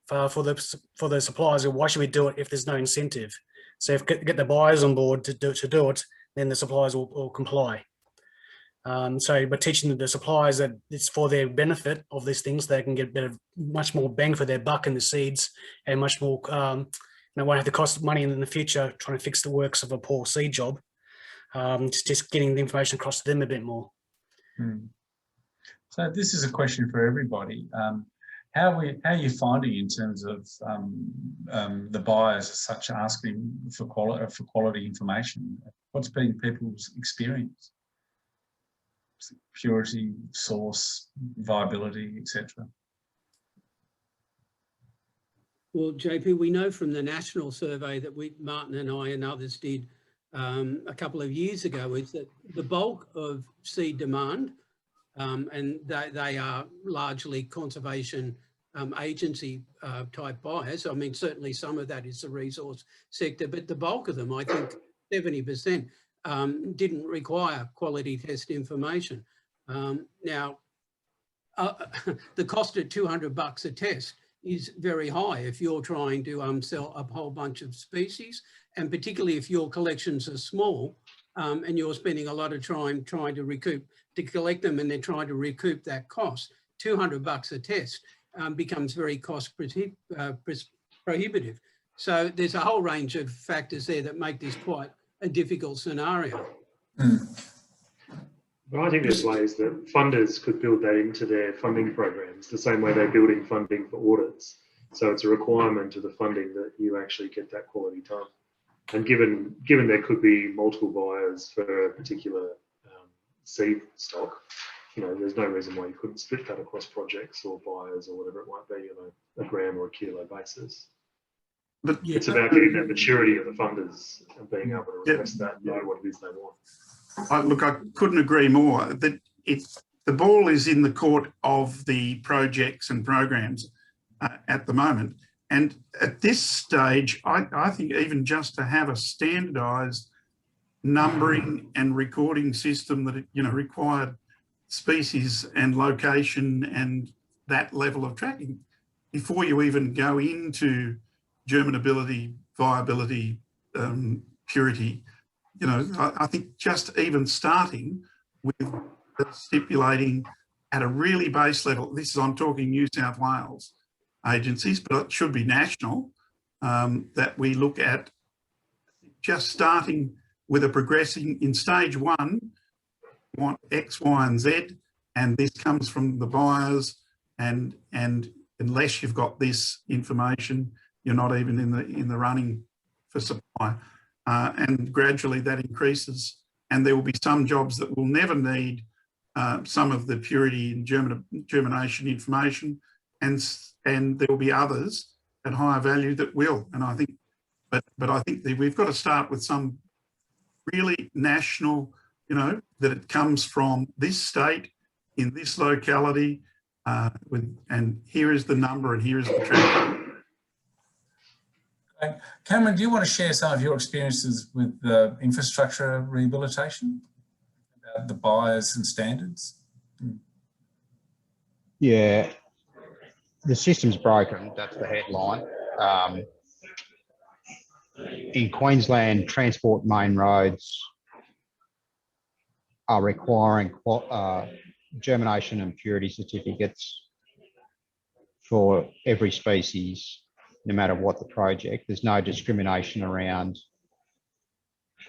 for the suppliers, why should we do it if there's no incentive? So if get the buyers on board to do it, then the suppliers will comply. So by teaching the suppliers that it's for their benefit of these things, they can get much more bang for their buck in the seeds, and much more, they won't have to cost money in the future trying to fix the works of a poor seed job. Just getting the information across to them a bit more. So this is a question for everybody. How are you finding in terms of the buyers as such asking for quality information? What's been people's experience? Purity, source, viability, etc. Well, JP, we know from the national survey that Martin and I and others did a couple of years ago, is that the bulk of seed demand, and they are largely conservation agency type buyers. I mean, certainly some of that is the resource sector, but the bulk of them, I think 70%, didn't require quality test information. Now, the cost of $200 a test is very high if you're trying to sell a whole bunch of species, and particularly if your collections are small and you're spending a lot of time trying to collect them and then trying to recoup that cost. $200 a test becomes very cost prohibitive. So there's a whole range of factors there that make this quite a difficult scenario. Well, I think there's ways that funders could build that into their funding programs, the same way they're building funding for audits. So it's a requirement of the funding that you actually get that quality done. And given there could be multiple buyers for a particular seed stock, you know, there's no reason why you couldn't split that across projects or buyers or whatever it might be on a gram or a kilo basis. But it's about getting that maturity of the funders and being able to request that and know what it is they want. Look, I couldn't agree more. That the ball is in the court of the projects and programs at the moment. And at this stage, I think even just to have a standardised numbering and recording system that, you know, required species and location and that level of tracking before you even go into germinability, viability, purity. You know, I think just even starting with stipulating at a really base level, I'm talking New South Wales agencies, but it should be national, that we look at just starting with a progressing in stage one, we want X, Y, and Z, and this comes from the buyers, and unless you've got this information, you're not even in the running for supply. And gradually that increases, and there will be some jobs that will never need some of the purity and germination information, and there will be others at higher value that will. And I think, but I think that we've got to start with some really national, you know, that it comes from this state in this locality, and here is the number and here is the track. Cameron, do you want to share some of your experiences with the infrastructure rehabilitation, about the buyers and standards? Yeah, the system's broken, that's the headline. In Queensland, transport main roads are requiring germination and purity certificates for every species, no matter what the project. There's no discrimination around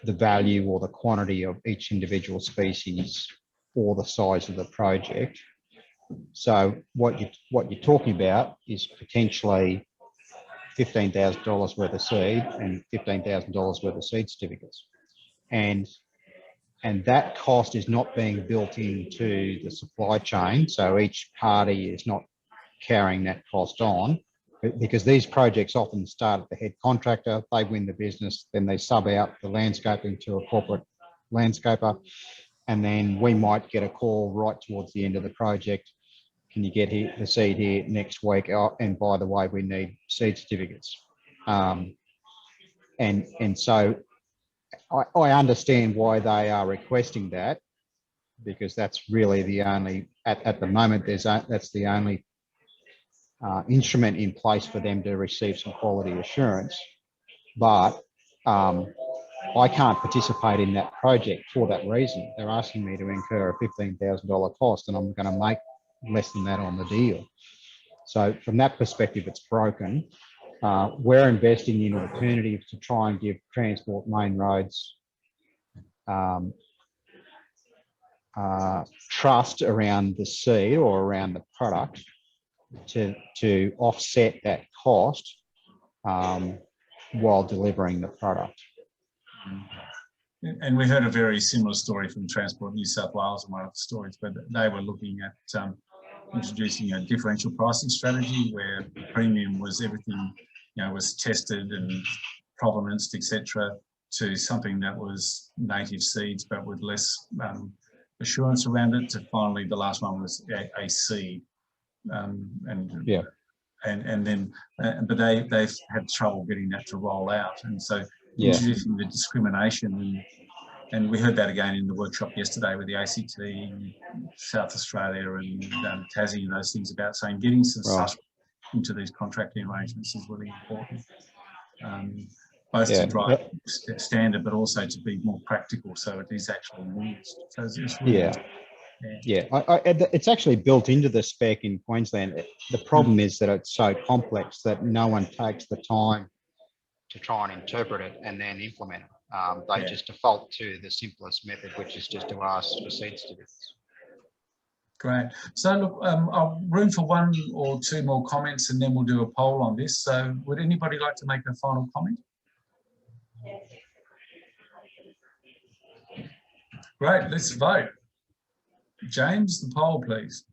the value or the quantity of each individual species or the size of the project. So what you're talking about is potentially $15,000 worth of seed and $15,000 worth of seed certificates. And that cost is not being built into the supply chain. So each party is not carrying that cost on, because these projects often start at the head contractor, they win the business, then they sub out the landscaping to a corporate landscaper, and then we might get a call right towards the end of the project. Can you get the seed here next week? Oh, and by the way, we need seed certificates. And so I understand why they are requesting that, because that's really the only, at the moment, that's the only instrument in place for them to receive some quality assurance. But I can't participate in that project for that reason. They're asking me to incur a $15,000 cost, and I'm going to make less than that on the deal. So from that perspective, it's broken. We're investing in alternatives to try and give Transport Main Roads trust around the seed or around the product to offset that cost while delivering the product. And we heard a very similar story from Transport New South Wales in one of the stories, but they were looking at introducing a differential pricing strategy where premium was everything, was tested and provenanced, etc., to something that was native seeds but with less assurance around it. To finally, the last one was a seed, but they've had trouble getting that to roll out, and so introducing the discrimination, and we heard that again in the workshop yesterday with the ACT, South Australia and Tassie and those things, about saying getting some such into these contracting arrangements is really important. Both to drive standard, but also to be more practical, so it is actually used. So it's really it's actually built into the spec in Queensland. The problem is that it's so complex that no one takes the time to try and interpret it and then implement it. They just default to the simplest method, which is just to ask for seed certificates. Great. So look, I'll room for one or two more comments, and then we'll do a poll on this. So would anybody like to make a final comment? Great, let's vote. James, the poll, please.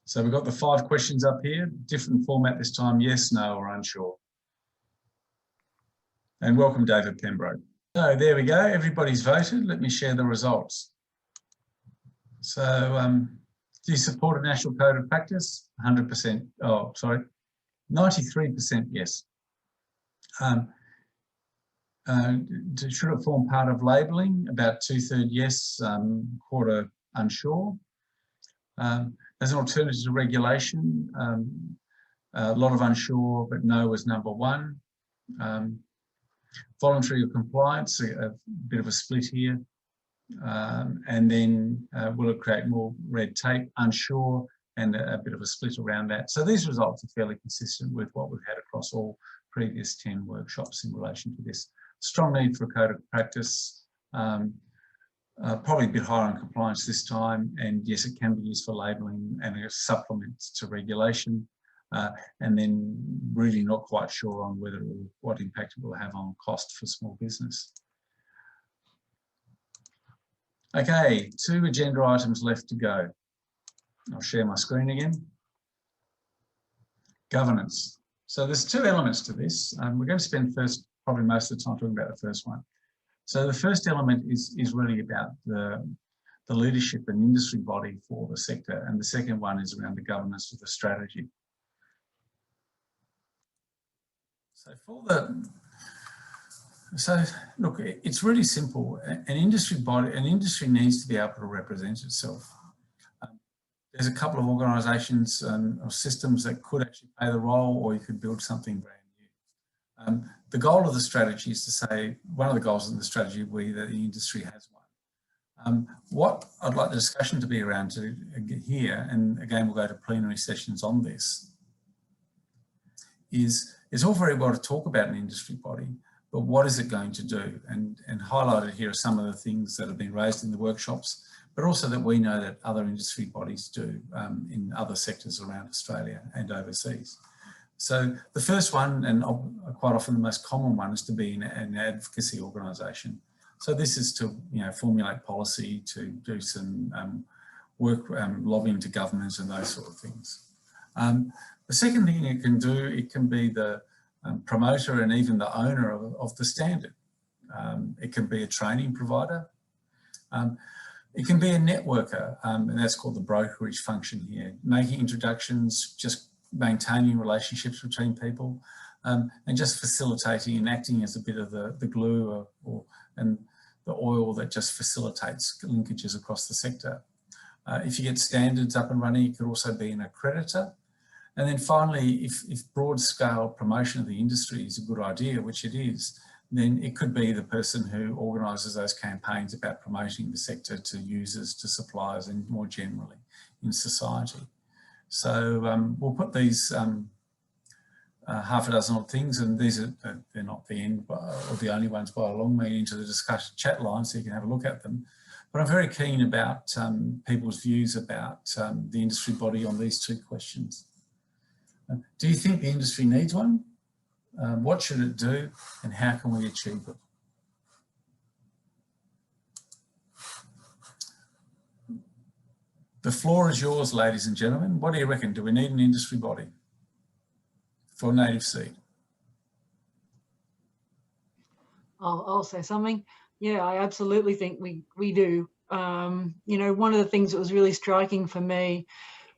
So we've got the 5 questions up here, different format this time, yes, no, or unsure. And welcome, David Pembroke. So there we go, everybody's voted. Let me share the results. So do you support a national code of practice? 100%, 93% yes. Should it form part of labelling? About 2/3 yes, quarter unsure. As an alternative to regulation, a lot of unsure, but no was number 1. Voluntary or compliance, a bit of a split here. And then will it create more red tape? Unsure, and a bit of a split around that. So these results are fairly consistent with what we've had across all previous 10 workshops in relation to this. Strong need for a code of practice, probably a bit higher on compliance this time, and yes, it can be used for labelling and a supplement to regulation, and then really not quite sure on whether what impact it will have on cost for small business. Okay, 2 agenda items left to go. I'll share my screen again. Governance. So there's 2 elements to this. We're going to spend probably most of the time talking about the first one. So the first element is really about the leadership and industry body for the sector, and the second one is around the governance of the strategy. So look, it's really simple. An industry needs to be able to represent itself. There's a couple of organisations or systems that could actually play the role, or you could build something brand new. The goal of the strategy is to say, one of the goals of the strategy will be that the industry has one. What I'd like the discussion to be around to here, and again, we'll go to plenary sessions on this, is it's all very well to talk about an industry body, but what is it going to do? And highlighted here are some of the things that have been raised in the workshops, but also that we know that other industry bodies do in other sectors around Australia and overseas. So the first one, and quite often the most common one, is to be an advocacy organisation. So this is to formulate policy, to do some work lobbying to governments and those sort of things. The second thing it can do, it can be the promoter and even the owner of the standard. It can be a training provider. It can be a networker, and that's called the brokerage function here, making introductions, just maintaining relationships between people, and just facilitating and acting as a bit of the glue and the oil that just facilitates linkages across the sector. If you get standards up and running, you could also be an accreditor. And then finally, if broad scale promotion of the industry is a good idea, which it is, then it could be the person who organises those campaigns about promoting the sector to users, to suppliers, and more generally in society. So we'll put these half a dozen odd things, and these are, they're not the end or the only ones by a long way, into the discussion chat line so you can have a look at them. But I'm very keen about people's views about the industry body on these two questions. Do you think the industry needs one? What should it do, and how can we achieve it? The floor is yours, ladies and gentlemen. What do you reckon? Do we need an industry body for native seed? I'll say something. Yeah, I absolutely think we do. You know, one of the things that was really striking for me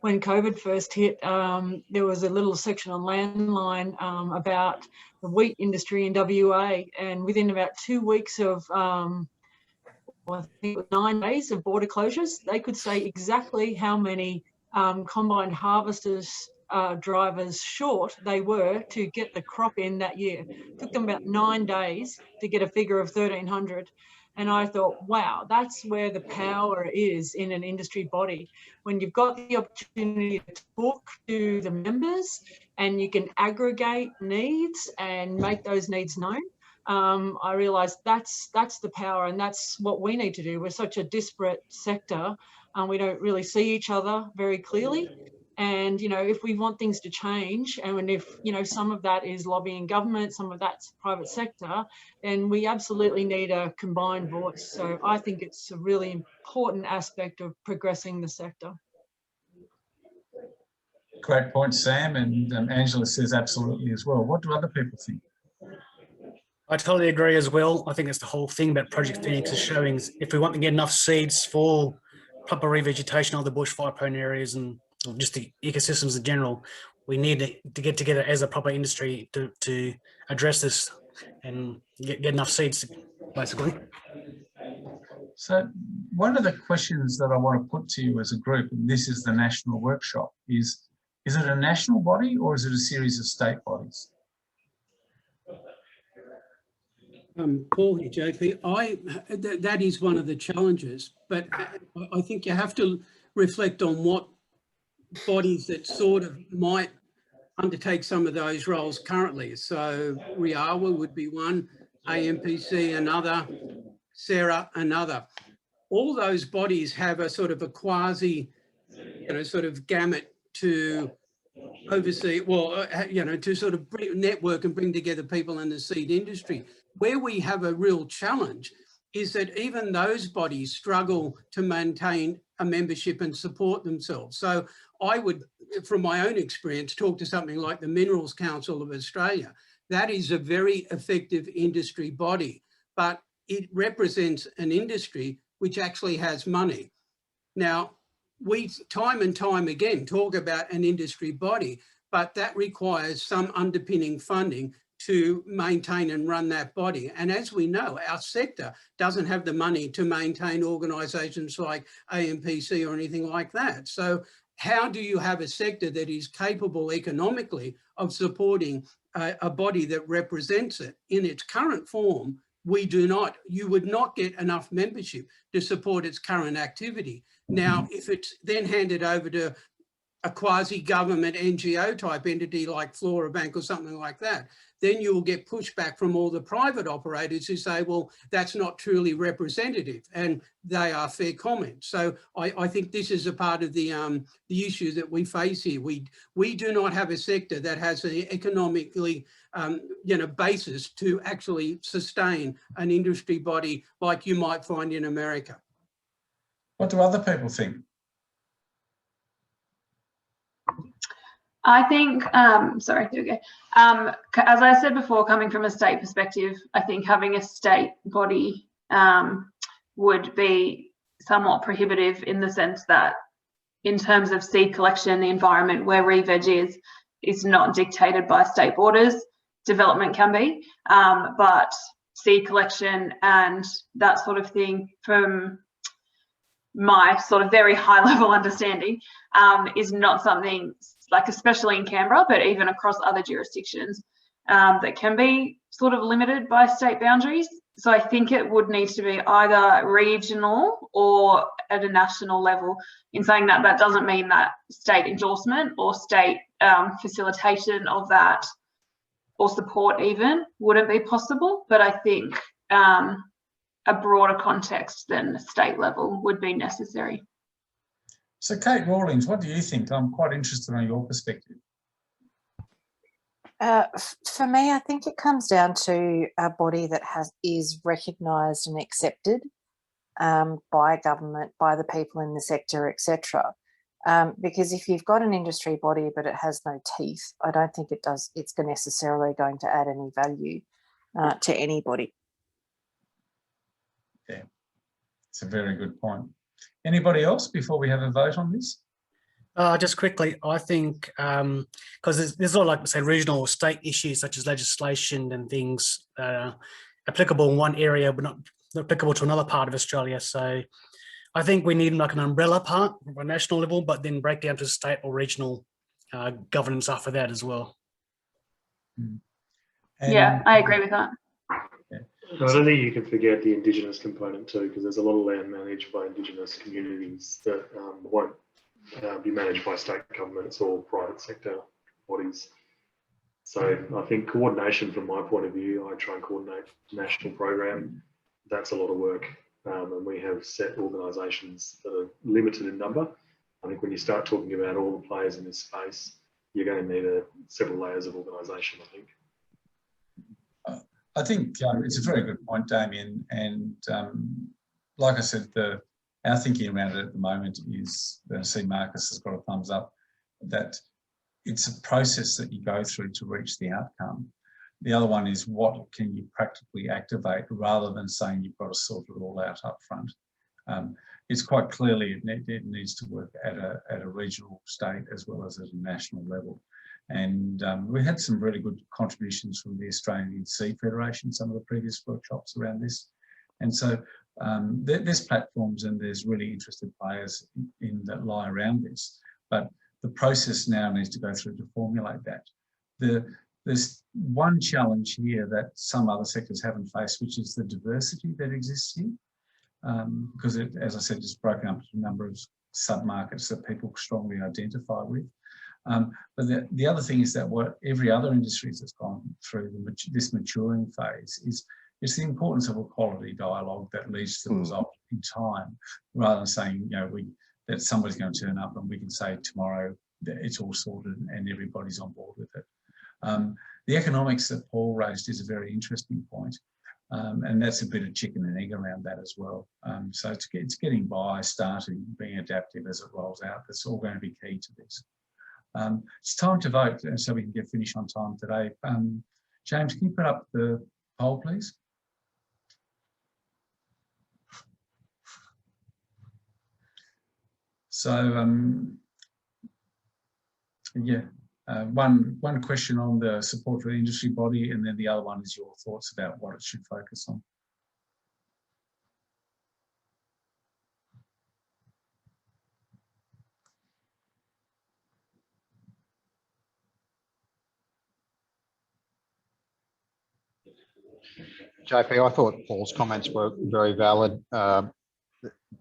when COVID first hit, there was a little section on Landline about the wheat industry in WA, and within about 2 weeks of, I think it was 9 days of border closures, they could say exactly how many combined harvesters drivers short they were to get the crop in that year. It took them about 9 days to get a figure of 1,300. And I thought, wow, that's where the power is in an industry body. When you've got the opportunity to talk to the members and you can aggregate needs and make those needs known, I realised that's the power, and that's what we need to do. We're such a disparate sector. We don't really see each other very clearly. And, you know, if we want things to change, and if, you know, some of that is lobbying government, some of that's private sector, then we absolutely need a combined voice. So I think it's a really important aspect of progressing the sector. Great point, Sam, and Angela says absolutely as well. What do other people think? I totally agree as well. I think it's the whole thing about Project Phoenix is showing is if we want to get enough seeds for proper revegetation of the bushfire prone areas and just the ecosystems in general, we need to get together as a proper industry to address this and get enough seeds, basically. So one of the questions that I want to put to you as a group, and this is the national workshop, is it a national body or is it a series of state bodies? Paul here, JP. That is one of the challenges, but I think you have to reflect on what bodies that sort of might undertake some of those roles currently. So RIAWA would be one, AMPC another, SERA another. All those bodies have a sort of a quasi, you know, sort of gamut to oversee, well, you know, to sort of network and bring together people in the seed industry. Where we have a real challenge is that even those bodies struggle to maintain a membership and support themselves. So I would, from my own experience, talk to something like the Minerals Council of Australia. That is a very effective industry body, but it represents an industry which actually has money. Now, we time and time again talk about an industry body, but that requires some underpinning funding to maintain and run that body. And as we know, our sector doesn't have the money to maintain organisations like AMPC or anything like that. So how do you have a sector that is capable economically of supporting a body that represents it? In its current form, we do not, you would not get enough membership to support its current activity. Now, if it's then handed over to a quasi-government NGO type entity like FloraBank or something like that, then you will get pushback from all the private operators who say, well, that's not truly representative, and they are fair comments. So I think this is a part of the issue that we face here. We do not have a sector that has an economically you know, basis to actually sustain an industry body like you might find in America. What do other people think? I think, sorry, here we go. As I said before, coming from a state perspective, I think having a state body would be somewhat prohibitive in the sense that in terms of seed collection, the environment where re-veg is not dictated by state borders. Development can be, but seed collection and that sort of thing from my sort of very high level understanding, is not something, like especially in Canberra, but even across other jurisdictions, that can be sort of limited by state boundaries. So I think it would need to be either regional or at a national level. In saying that, that doesn't mean that state endorsement or state facilitation of that, or support even, wouldn't be possible. But I think a broader context than the state level would be necessary. So Kate Rawlings, what do you think? I'm quite interested in your perspective. For me, I think it comes down to a body that is recognised and accepted by government, by the people in the sector, etc. Because if you've got an industry body but it has no teeth, I don't think it's necessarily going to add any value to anybody. Yeah, it's a very good point. Anybody else before we have a vote on this? Just quickly, I think because there's all, like say, regional or state issues such as legislation and things applicable in one area but not applicable to another part of Australia. So I think we need like an umbrella part on a national level, but then break down to state or regional governance after that as well. Yeah, I agree with that. I don't think you can forget the Indigenous component too, because there's a lot of land managed by Indigenous communities that won't be managed by state governments or private sector bodies. So I think coordination, from my point of view, I try and coordinate the national program. That's a lot of work, and we have set organisations that are limited in number. I think when you start talking about all the players in this space, you're going to need several layers of organisation, I think. I think it's a very good point, Damien. And like I said, our thinking around it at the moment is, I see Marcus has got a thumbs up, that it's a process that you go through to reach the outcome. The other one is what can you practically activate, rather than saying you've got to sort it all out up front. It's quite clearly it needs to work at a regional, state, as well as at a national level. And we had some really good contributions from the Australian Sea Federation, some of the previous workshops around this. And so there's platforms and there's really interested players that lie around this. But the process now needs to go through to formulate that. There's one challenge here that some other sectors haven't faced, which is the diversity that exists here. Because it, as I said, it's broken up into a number of sub-markets that people strongly identify with. But the other thing is that what every other industry that's gone through this maturing phase is the importance of a quality dialogue that leads to the result in time, rather than saying, that somebody's going to turn up and we can say tomorrow that it's all sorted and everybody's on board with it. The economics that Paul raised is a very interesting point. And that's a bit of chicken and egg around that as well. So it's getting by, starting, being adaptive as it rolls out. That's all going to be key to this. It's time to vote, so we can get finished on time today. James, can you put up the poll, please? So, one question on the support for the industry body, and then the other one is your thoughts about what it should focus on. JP, I thought Paul's comments were very valid.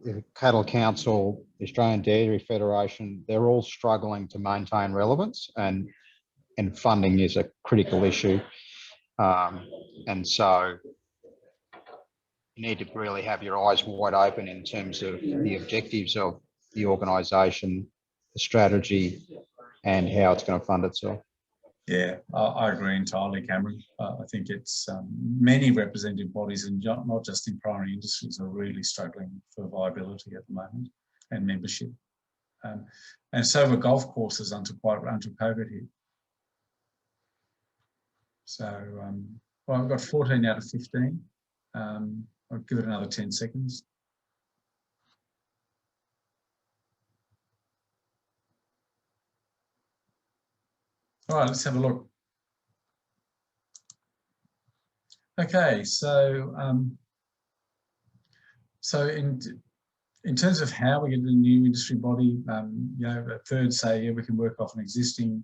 The Cattle Council, the Australian Dairy Federation, they're all struggling to maintain relevance, and funding is a critical issue. And so you need to really have your eyes wide open in terms of the objectives of the organisation, the strategy, and how it's going to fund itself. Yeah, I agree entirely, Cameron. I think it's many representative bodies, and not just in primary industries, are really struggling for viability at the moment and membership. And so were golf courses until COVID hit. So, well, I've got 14 out of 15. I'll give it another 10 seconds. All right, let's have a look. Okay, so in terms of how we get a new industry body, you know, a third say, yeah, we can work off an existing,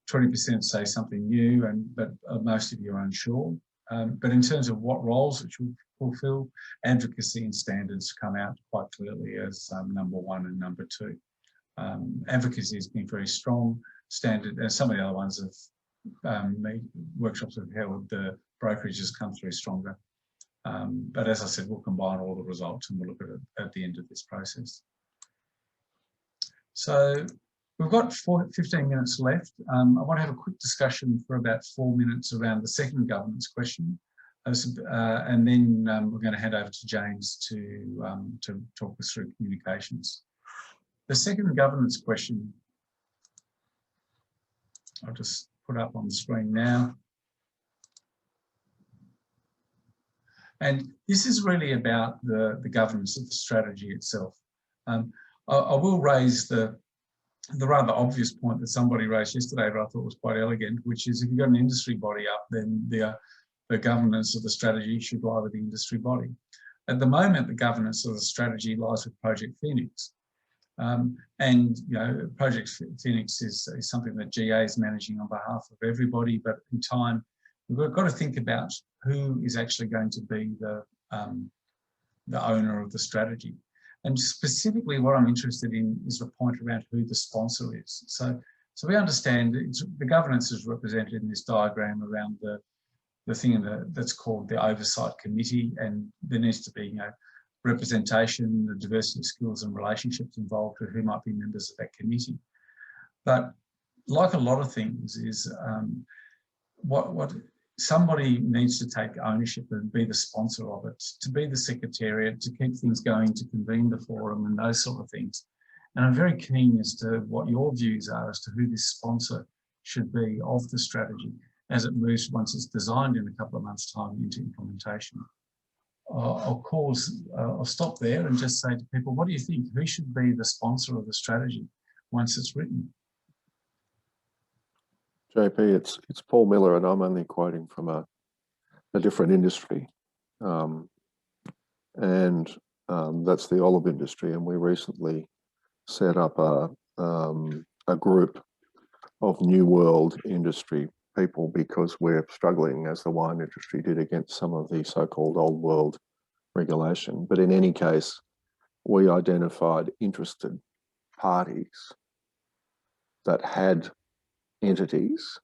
20% say something new, but most of you are unsure. But in terms of what roles it should fulfill, advocacy and standards come out quite clearly as number one and number two. Advocacy has been very strong. Standard, and some of the other ones have workshops have held, the brokerages come through stronger. But as I said, we'll combine all the results and we'll look at it at the end of this process. So we've got 15 minutes left. I want to have a quick discussion for about 4 minutes around the second governance question. And then we're going to hand over to James to talk us through communications. The second governance question, I'll just put up on the screen now. And this is really about the governance of the strategy itself. I will raise the rather obvious point that somebody raised yesterday, but I thought was quite elegant, which is if you've got an industry body up, then the governance of the strategy should lie with the industry body. At the moment, the governance of the strategy lies with Project Phoenix. And you know, Project Phoenix is something that GA is managing on behalf of everybody, but in time, we've got to think about who is actually going to be the owner of the strategy. And specifically what I'm interested in is the point around who the sponsor is. So we understand the governance is represented in this diagram around the thing that's called the oversight committee, and there needs to be, you know, representation, the diversity of skills and relationships involved with who might be members of that committee. But like a lot of things is what somebody needs to take ownership and be the sponsor of it, to be the secretariat, to keep things going, to convene the forum and those sort of things. And I'm very keen as to what your views are as to who this sponsor should be of the strategy as it moves, once it's designed in a couple of months' time, into implementation. I'll stop there and just say to people, what do you think? Who should be the sponsor of the strategy once it's written? JP, it's Paul Miller, and I'm only quoting from a different industry, and that's the olive industry. And we recently set up a group of New World industry people because we're struggling, as the wine industry did, against some of the so-called old world regulation. But in any case, we identified interested parties that had entities,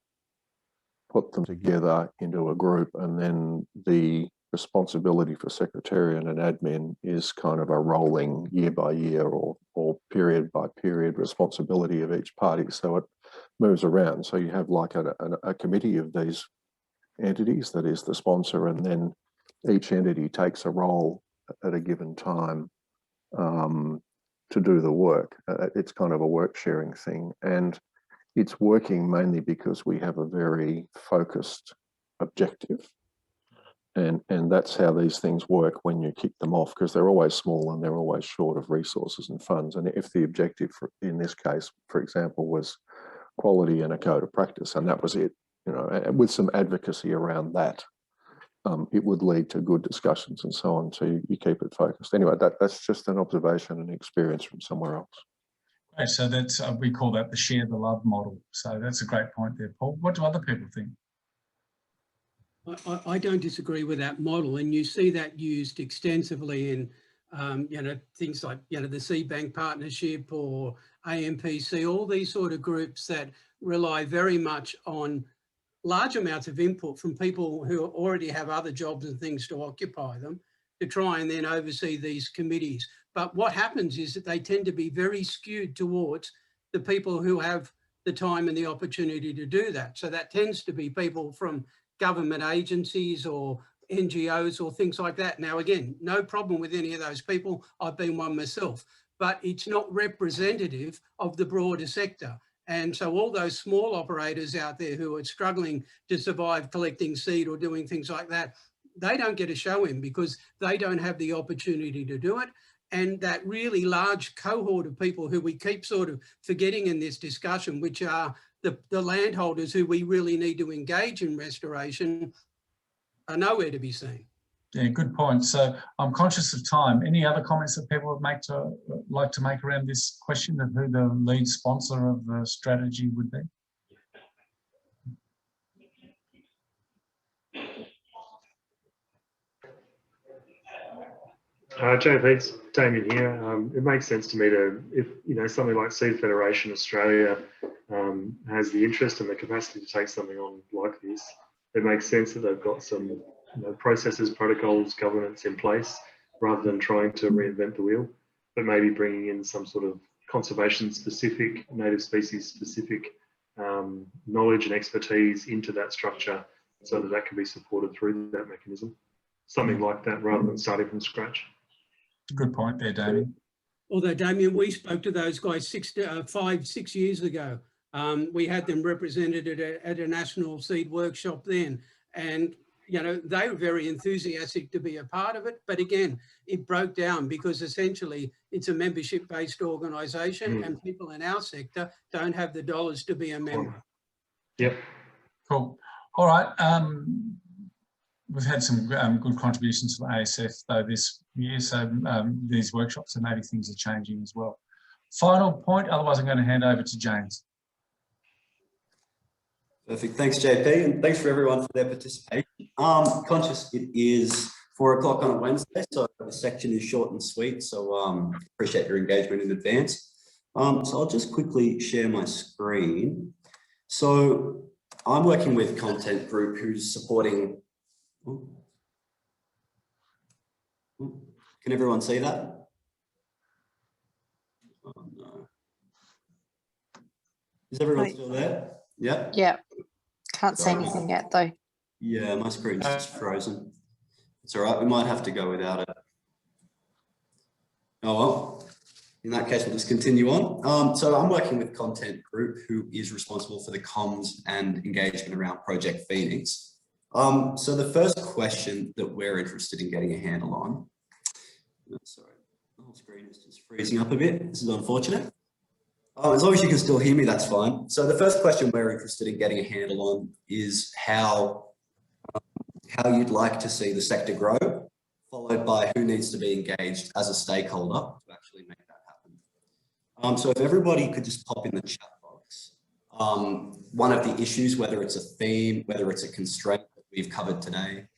put them together into a group, and then the responsibility for secretariat and admin is kind of a rolling year by year or period by period responsibility of each party. So it moves around. So you have like a committee of these entities that is the sponsor, and then each entity takes a role at a given time to do the work. It's kind of a work sharing thing. And it's working mainly because we have a very focused objective. And that's how these things work when you kick them off, because they're always small and they're always short of resources and funds. And if the objective in this case, for example, was quality and a code of practice, and that was it, you know, with some advocacy around that, it would lead to good discussions and so on. So you keep it focused. Anyway, that's just an observation and experience from somewhere else. Right, so that's we call that the share the love model. So that's a great point there, Paul. What do other people think? I don't disagree with that model, and you see that used extensively in you know, things like, you know, the CBank partnership or AMPC, all these sort of groups that rely very much on large amounts of input from people who already have other jobs and things to occupy them, to try and then oversee these committees. But what happens is that they tend to be very skewed towards the people who have the time and the opportunity to do that. So that tends to be people from government agencies or NGOs or things like that. Now, again, no problem with any of those people. I've been one myself, but it's not representative of the broader sector. And so all those small operators out there who are struggling to survive collecting seed or doing things like that, they don't get a show in because they don't have the opportunity to do it. And that really large cohort of people who we keep sort of forgetting in this discussion, which are the landholders who we really need to engage in restoration, are nowhere to be seen. Yeah, good point. So I'm conscious of time. Any other comments that people would like to make around this question of who the lead sponsor of the strategy would be? JP, it's Damien here. It makes sense to me to, if something like Seed Federation Australia has the interest and the capacity to take something on like this, it makes sense that they've got some processes, protocols, governance in place, rather than trying to reinvent the wheel, but maybe bringing in some sort of conservation specific, native species specific knowledge and expertise into that structure, so that can be supported through that mechanism. Something like that, rather than starting from scratch. Good point there, Damien. Although, Damien, we spoke to those guys 5-6 years ago. We had them represented at a national seed workshop then. And, they were very enthusiastic to be a part of it. But again, it broke down because essentially it's a membership-based organisation and people in our sector don't have the dollars to be a member. Yep. Cool. All right. We've had some good contributions from ASF though this year, so these workshops and maybe things are changing as well. Final point, otherwise I'm going to hand over to James. Perfect, thanks JP, and thanks for everyone for their participation. Conscious it is 4 o'clock on a Wednesday, so the section is short and sweet, so appreciate your engagement in advance. So I'll just quickly share my screen. So I'm working with Content Group who's supporting. Can everyone see that? Oh, no. Is everyone still there? Yeah. Yeah. Can't see anything yet though. Yeah, my screen's just frozen. It's all right. We might have to go without it. Oh well. In that case, we'll just continue on. So I'm working with Content Group, who is responsible for the comms and engagement around Project Phoenix. So the first question that we're interested in getting a handle on, sorry, the whole screen is just freezing up a bit. This is unfortunate. As long as you can still hear me, that's fine. So the first question we're interested in getting a handle on is how you'd like to see the sector grow, followed by who needs to be engaged as a stakeholder to actually make that happen. So if everybody could just pop in the chat box, one of the issues, whether it's a theme, whether it's a constraint that we've covered today,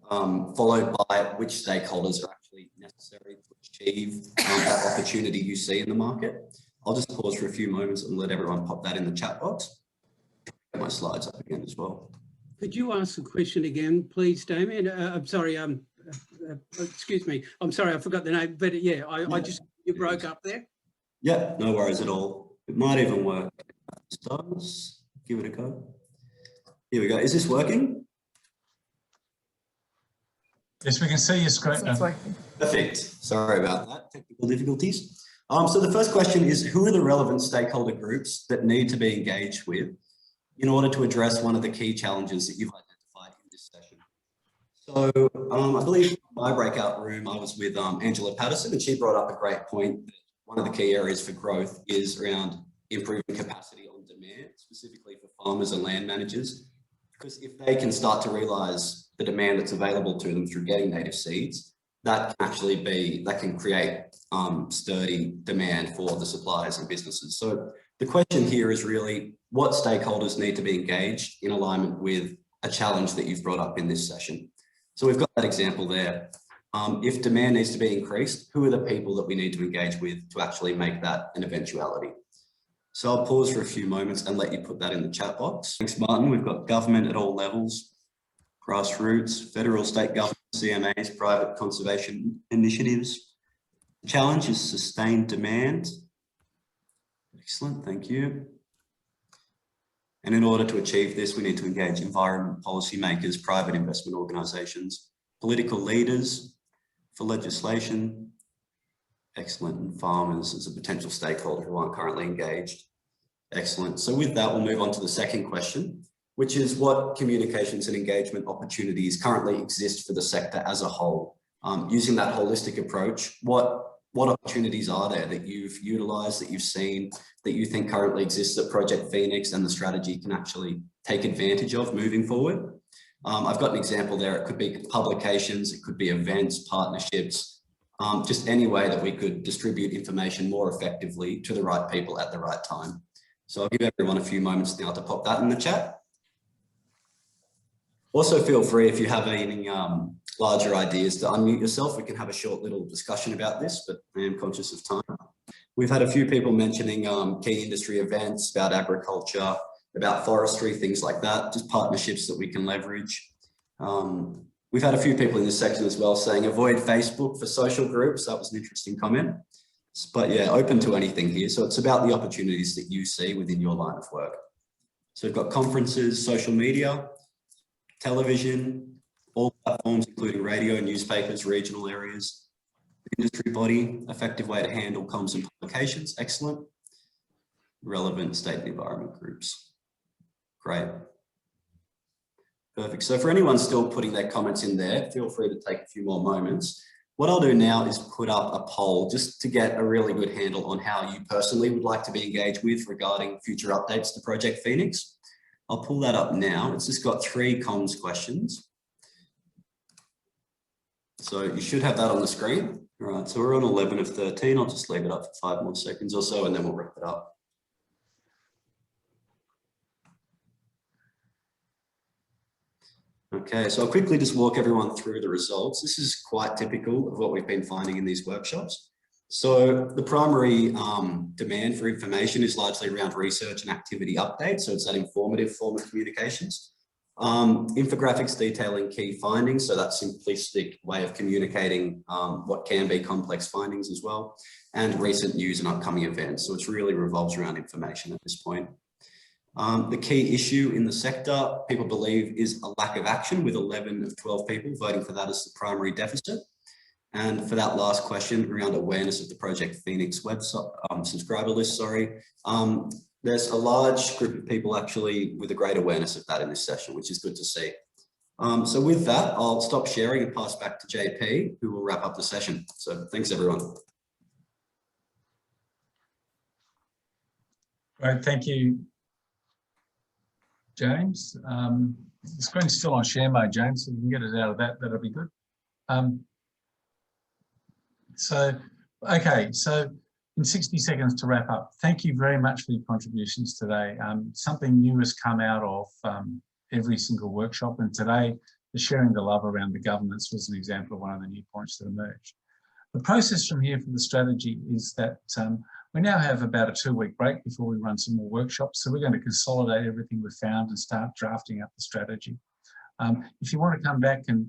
followed by which stakeholders are actually necessary to achieve that opportunity you see in the market. I'll just pause for a few moments and let everyone pop that in the chat box. Get my slides up again as well. Could you ask the question again, please, Damien? I'm sorry, excuse me. I'm sorry, I forgot the name, but yeah, I just, you broke up there. Yeah, no worries at all. It might even work. Stars, give it a go. Here we go. Is this working? Yes, we can see your screen. It's working. Perfect. Sorry about that. Technical difficulties. So the first question is, who are the relevant stakeholder groups that need to be engaged with in order to address one of the key challenges that you've identified in this session? So I believe in my breakout room, I was with Angela Patterson, and she brought up a great point that one of the key areas for growth is around improving capacity on demand, specifically for farmers and land managers. Because if they can start to realise the demand that's available to them through getting native seeds, that can actually be, that can create sturdy demand for the suppliers and businesses. So the question here is really what stakeholders need to be engaged in alignment with a challenge that you've brought up in this session. So we've got that example there. If demand needs to be increased, who are the people that we need to engage with to actually make that an eventuality? So I'll pause for a few moments and let you put that in the chat box. Thanks, Martin. We've got government at all levels, grassroots, federal, state government, CMAs, private conservation initiatives. The challenge is sustained demand. Excellent, thank you. And in order to achieve this, we need to engage environment policymakers, private investment organisations, political leaders for legislation. Excellent, and farmers as a potential stakeholder who aren't currently engaged. Excellent. So with that, we'll move on to the second question, which is what communications and engagement opportunities currently exist for the sector as a whole. Using that holistic approach, what opportunities are there that you've utilised, that you've seen, that you think currently exists that Project Phoenix and the strategy can actually take advantage of moving forward? I've got an example there. It could be publications, it could be events, partnerships, just any way that we could distribute information more effectively to the right people at the right time. So I'll give everyone a few moments now to pop that in the chat. Also feel free, if you have any larger ideas, to unmute yourself. We can have a short little discussion about this, but I am conscious of time. We've had a few people mentioning key industry events about agriculture, about forestry, things like that, just partnerships that we can leverage. We've had a few people in this section as well saying avoid Facebook for social groups. That was an interesting comment. But yeah, open to anything here. So it's about the opportunities that you see within your line of work. So we've got conferences, social media, television, all platforms, including radio, newspapers, regional areas, industry body, effective way to handle comms and publications, excellent. Relevant state and environment groups, great. Perfect. So for anyone still putting their comments in there, feel free to take a few more moments. What I'll do now is put up a poll just to get a really good handle on how you personally would like to be engaged with regarding future updates to Project Phoenix. I'll pull that up now. It's just got 3 comms questions. So you should have that on the screen. All right, so we're on 11 of 13. I'll just leave it up for 5 more seconds or so, and then we'll wrap it up. Okay, so I'll quickly just walk everyone through the results. This is quite typical of what we've been finding in these workshops. So the primary demand for information is largely around research and activity updates. So it's that informative form of communications. Infographics detailing key findings. So that simplistic way of communicating what can be complex findings as well. And recent news and upcoming events. So it really revolves around information at this point. The key issue in the sector, people believe, is a lack of action, with 11 of 12 people voting for that as the primary deficit. And for that last question around awareness of the Project Phoenix website, subscriber list, sorry, there's a large group of people actually with a great awareness of that in this session, which is good to see. So with that, I'll stop sharing and pass back to JP, who will wrap up the session. So thanks, everyone. Great, thank you, James. The screen's still on share mode, James, so you can get it out of that, that'll be good. Okay, so in 60 seconds to wrap up, thank you very much for your contributions today. Something new has come out of every single workshop, and today the sharing the love around the governance was an example of one of the new points that emerged. The process from here for the strategy is that we now have about a 2-week break before we run some more workshops. So we're going to consolidate everything we've found and start drafting up the strategy. If you want to come back and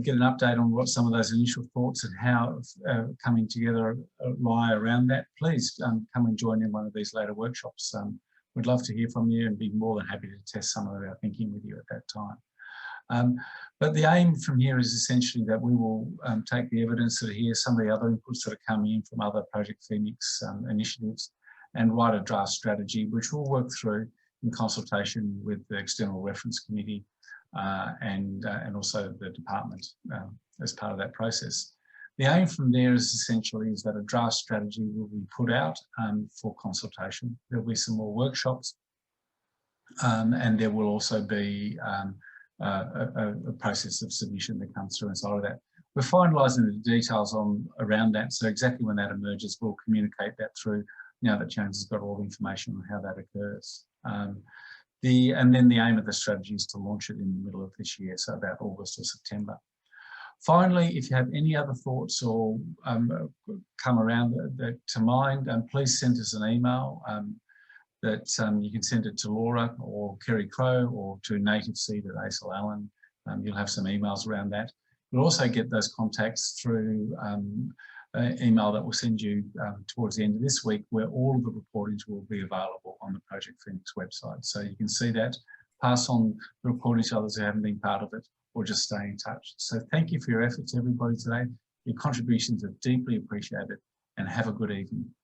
get an update on what some of those initial thoughts and how coming together lie around that, please come and join in one of these later workshops. We'd love to hear from you and be more than happy to test some of our thinking with you at that time. But the aim from here is essentially that we will take the evidence that are here, some of the other inputs that are coming in from other Project Phoenix initiatives, and write a draft strategy, which we'll work through in consultation with the External Reference Committee and also the department as part of that process. The aim from there is essentially that a draft strategy will be put out for consultation. There'll be some more workshops, and there will also be a process of submission that comes through inside of that. We're finalising the details around that, so exactly when that emerges, we'll communicate that through, now that James has got all the information on how that occurs. And then the aim of the strategy is to launch it in the middle of this year, so about August or September. Finally, if you have any other thoughts or come around to mind, please send us an email. That you can send it to Laura or Kerry Crow or to nativeseed@ACIL Allen. You'll have some emails around that. You'll also get those contacts through an email that we'll send you towards the end of this week, where all of the recordings will be available on the Project Phoenix website. So you can see that, pass on the recording to others who haven't been part of it, or just stay in touch. So thank you for your efforts, everybody, today. Your contributions are deeply appreciated, and have a good evening.